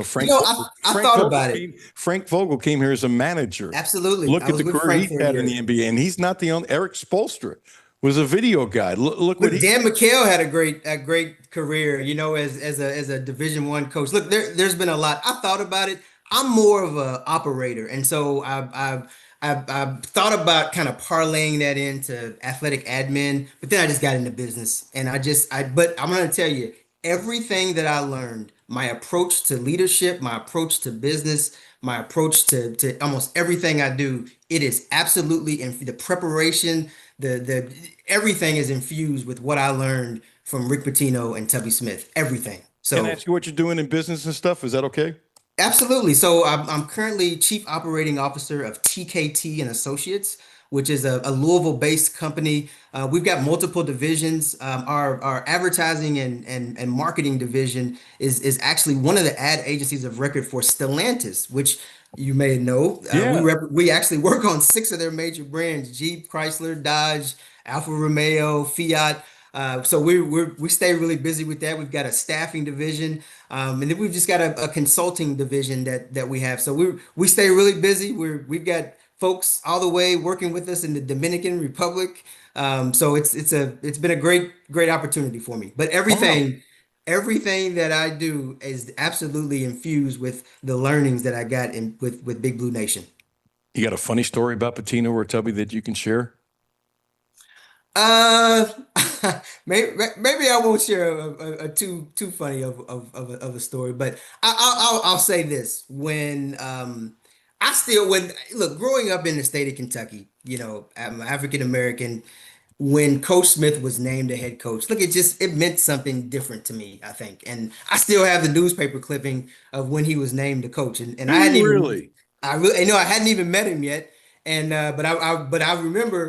Frank. I thought about it. Frank Vogel came here as a manager. Absolutely. Look at the career he had in the NBA, and he's not the only. Eric Spoelstra was a video guy. Look what Dan McHale had a great career. As a Division I coach. Look, there's been a lot. I thought about it. I'm more of an operator, and so I've thought about kind of parlaying that into athletic admin, but then I just got into business, and but I'm going to tell you, everything that I learned, my approach to leadership, my approach to business, my approach to almost everything I do, it is absolutely in the preparation, the everything is infused with what I learned from Rick Pitino and Tubby Smith. Everything. So can I ask you what you're doing in business and stuff? Is that okay? Absolutely. So I'm currently Chief Operating Officer of TKT and Associates, which is a Louisville-based company. We've got multiple divisions. Our advertising and marketing division is actually one of the ad agencies of record for Stellantis, which you may know. Yeah. We actually work on 6 of their major brands: Jeep, Chrysler, Dodge, Alfa Romeo, Fiat. So we stay really busy with that. We've got a staffing division, and then we've just got a consulting division that we have. So we stay really busy. We've got folks all the way working with us in the Dominican Republic. So it's been a great opportunity for me. But everything that I do is absolutely infused with the learnings that I got with Big Blue Nation. You got a funny story about Pitino or Tubby that you can share? Maybe I won't share a too funny of a story, but I'll say this: when growing up in the state of Kentucky, I'm African American. When Coach Smith was named the head coach, look, it meant something different to me, I think, and I still have the newspaper clipping of when he was named the coach, and I hadn't really, I hadn't even met him yet. And but I remember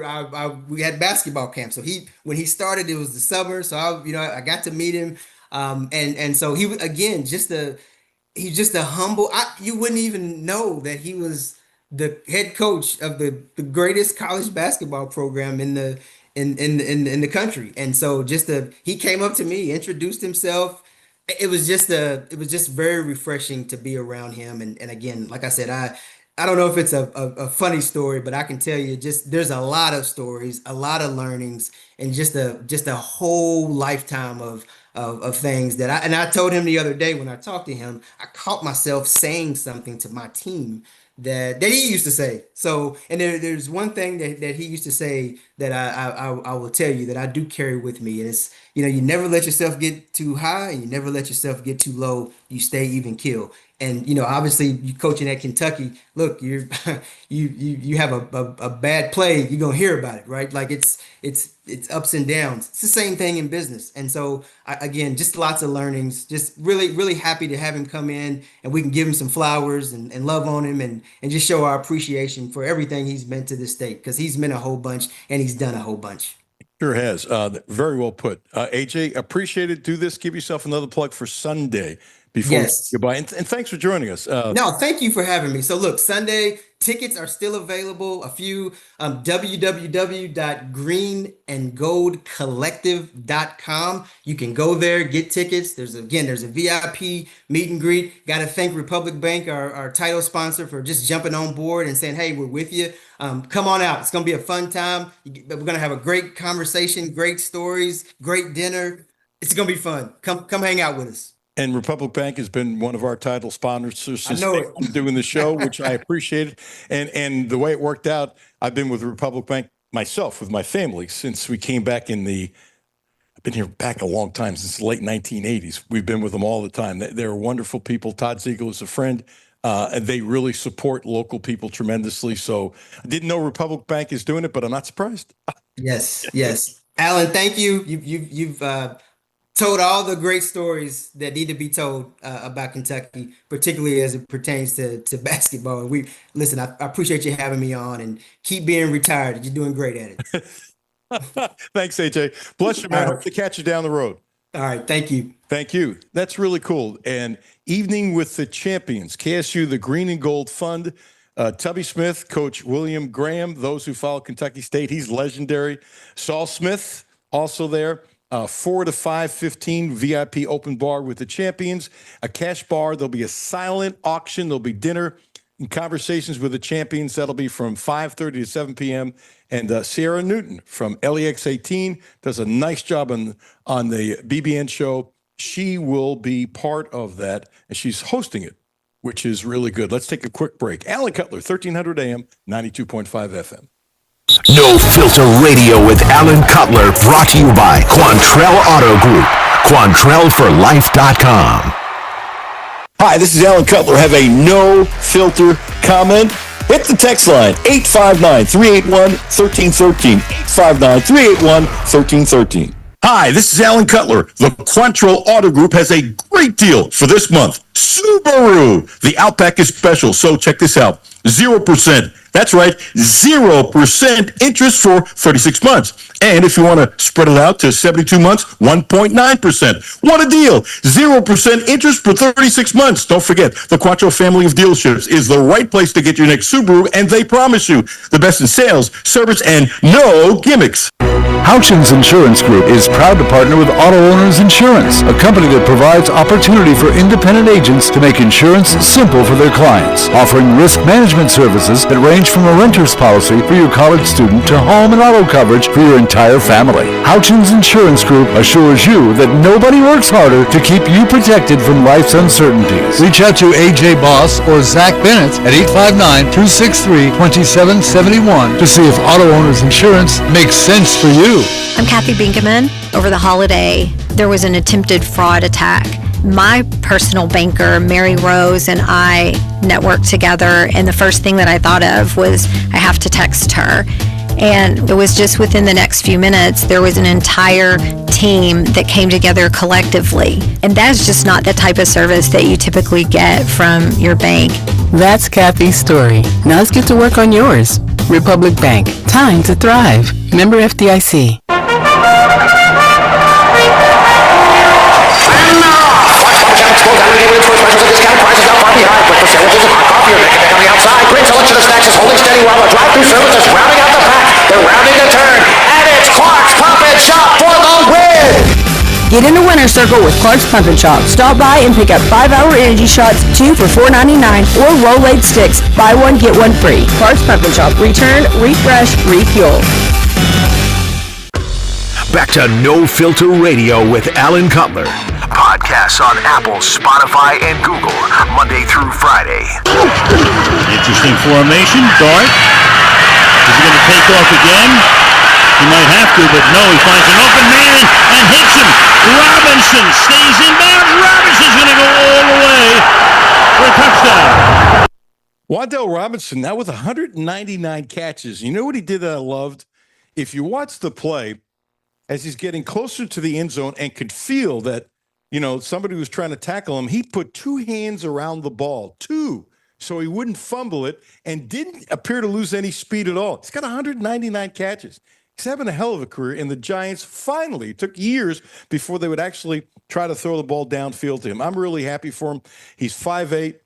we had basketball camp. So when he started, it was the summer. So I got to meet him. And so he was, again, he's just a humble. You wouldn't even know that he was the head coach of the greatest college basketball program in the country. And so he came up to me, introduced himself. It was just very refreshing to be around him. And again, like I said, I don't know if it's a funny story, but I can tell you there's a lot of stories, a lot of learnings, and just a whole lifetime of things that I told him the other day when I talked to him, I caught myself saying something to my team that he used to say. So, and there's one thing that he used to say that I will tell you that I do carry with me, and it's, you never let yourself get too high and you never let yourself get too low. You stay even keel. And obviously, you coaching at Kentucky. Look, you have a bad play, you're gonna hear about it, right? Like it's ups and downs. It's the same thing in business. And so again, just lots of learnings. Just really happy to have him come in, and we can give him some flowers and love on him, and just show our appreciation for everything he's meant to this state, because he's meant a whole bunch and he's done a whole bunch. Sure has. Very well put. AJ, appreciate it. Do this. Give yourself another plug for Sunday before Yes. goodbye. And thanks for joining us. No, thank you for having me. So look, Sunday tickets are still available. A few www.greenandgoldcollective.com. You can go there, get tickets. There's a VIP meet and greet. Got to thank Republic Bank, our title sponsor, for just jumping on board and saying, hey, we're with you. Come on out. It's going to be a fun time. We're going to have a great conversation, great stories, great dinner. It's going to be fun. Come hang out with us. And Republic Bank has been one of our title sponsors since I know it. doing the show, which I appreciated. And the way it worked out, I've been with Republic Bank myself, with my family, since we came back I've been here back a long time, since the late 1980s. We've been with them all the time. They're wonderful people. Todd Siegel is a friend. And they really support local people tremendously. So I didn't know Republic Bank is doing it, but I'm not surprised. Yes. Alan, thank you. You've told all the great stories that need to be told about Kentucky, particularly as it pertains to basketball. And I appreciate you having me on, and keep being retired. You're doing great at it. Thanks, AJ. Bless you, man. Hope to catch you down the road. All right. Thank you. Thank you. That's really cool. And Evening with the Champions, KSU, the Green and Gold Fund. Tubby Smith, Coach William Graham, those who follow Kentucky State, he's legendary. Saul Smith, also there. 4 to 5:15 VIP open bar with the champions, a cash bar. There'll be a silent auction. There'll be dinner and conversations with the champions. That'll be from 5:30 to 7 p.m. And Sierra Newton from LEX 18 does a nice job on the BBN show. She will be part of that, and she's hosting it, which is really good. Let's take a quick break. Alan Cutler, 1300 AM, 92.5 FM. No Filter Radio with Alan Cutler, brought to you by Quantrell Auto Group. QuantrellForLife.com. Hi, this is Alan Cutler. Have a no filter comment? Hit the text line, 859-381-1313. 859-381-1313. Hi, this is Alan Cutler. The Quantrell Auto Group has a great deal for this month. Subaru. The Outback is special, so check this out. 0%. That's right, 0% interest for 36 months. And if you want to spread it out to 72 months, 1.9%. What a deal. 0% interest for 36 months. Don't forget, the Quantrell family of dealerships is the right place to get your next Subaru, and they promise you the best in sales, service, and no gimmicks. Houchins Insurance Group is proud to partner with Auto Owners Insurance, a company that provides opportunity for independent agents to make insurance simple for their clients, offering risk management services that range from a renter's policy for your college student to home and auto coverage for your entire family. Houchins Insurance Group assures you that nobody works harder to keep you protected from life's uncertainties. Reach out to AJ Boss or Zach Bennett at 859-263-2771 to see if Auto Owners Insurance makes sense for you. I'm Kathy Binkaman. Over the holiday, there was an attempted fraud attack. My personal banker, Mary Rose, and I networked together, and the first thing that I thought of was I have to text her. And it was just within the next few minutes, there was an entire team that came together collectively. And that's just not the type of service that you typically get from your bank. That's Kathy's story. Now let's get to work on yours. Republic Bank. Time to thrive. Member FDIC. Great selection of snacks is holding steady while the drive-thru service is rounding out the pack. They're rounding the turn, and it's Clark's Pump and Shop for the win! Get in the winner's circle with Clark's Pump and Shop. Stop by and pick up 5-hour energy shots, 2 for $4.99, or Rolade sticks. Buy one, get one free. Clark's Pump and Shop. Return, refresh, refuel. Back to No Filter Radio with Alan Cutler. Podcasts on Apple, Spotify, and Google, Monday through Friday. Interesting formation. Dart. Is he going to take off again? He might have to, but no. He finds an open man and hits him. Robinson stays in bounds. Robinson's going to go all the way for a Wandale Robinson now with 199 catches. You know what he did that I loved? If you watch the play, as he's getting closer to the end zone and could feel that, somebody was trying to tackle him, he put two hands around the ball, so he wouldn't fumble it and didn't appear to lose any speed at all. He's got 199 catches. He's having a hell of a career, and the Giants finally took years before they would actually try to throw the ball downfield to him. I'm really happy for him. He's 5'8".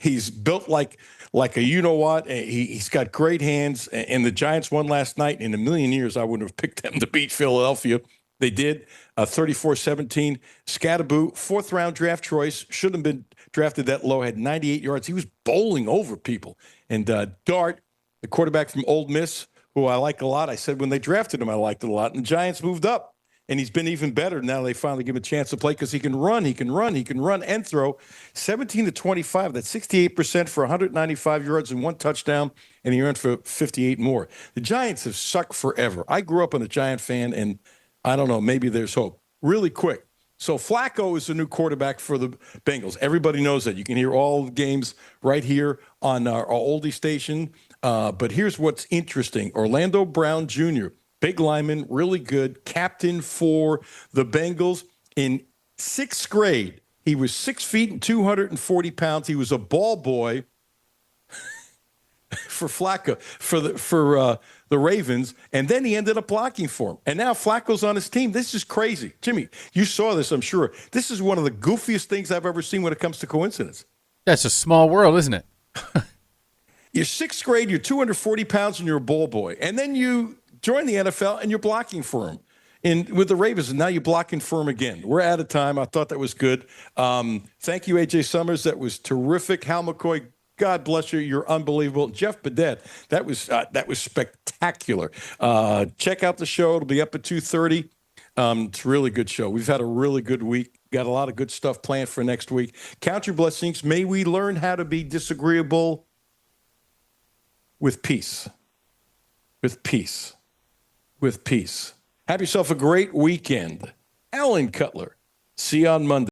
He's built like a you-know-what. He's got great hands, and the Giants won last night. In a million years, I wouldn't have picked them to beat Philadelphia. They did, 34-17. Scatterboo, fourth-round draft choice, shouldn't have been drafted that low, had 98 yards. He was bowling over people. And Dart, the quarterback from Ole Miss, who I like a lot, I said when they drafted him, I liked it a lot. And the Giants moved up. And he's been even better now. They finally give him a chance to play because he can run and throw. 17-25. That's 68% for 195 yards and one touchdown, and he earned for 58 more. The Giants have sucked forever. I grew up a Giant fan, and I don't know, maybe there's hope. Really quick. So Flacco is the new quarterback for the Bengals. Everybody knows that. You can hear all the games right here on our oldie station. But here's what's interesting. Orlando Brown Jr., big lineman, really good, captain for the Bengals. In sixth grade, he was 6 feet and 240 pounds. He was a ball boy for Flacco, for the Ravens, and then he ended up blocking for him. And now Flacco's on his team. This is crazy. Jimmy, you saw this, I'm sure. This is one of the goofiest things I've ever seen when it comes to coincidence. That's a small world, isn't it? You're sixth grade, you're 240 pounds, and you're a ball boy. And then you join the NFL, and you're blocking for him with the Ravens, and now you're blocking for him again. We're out of time. I thought that was good. Thank you, A.J. Summers. That was terrific. Hal McCoy, God bless you. You're unbelievable. Jeff Badet, that was spectacular. Check out the show. It'll be up at 2:30. It's a really good show. We've had a really good week. Got a lot of good stuff planned for next week. Count your blessings. May we learn how to be disagreeable with peace. With peace. With peace. Have yourself a great weekend. Alan Cutler. See you on Monday.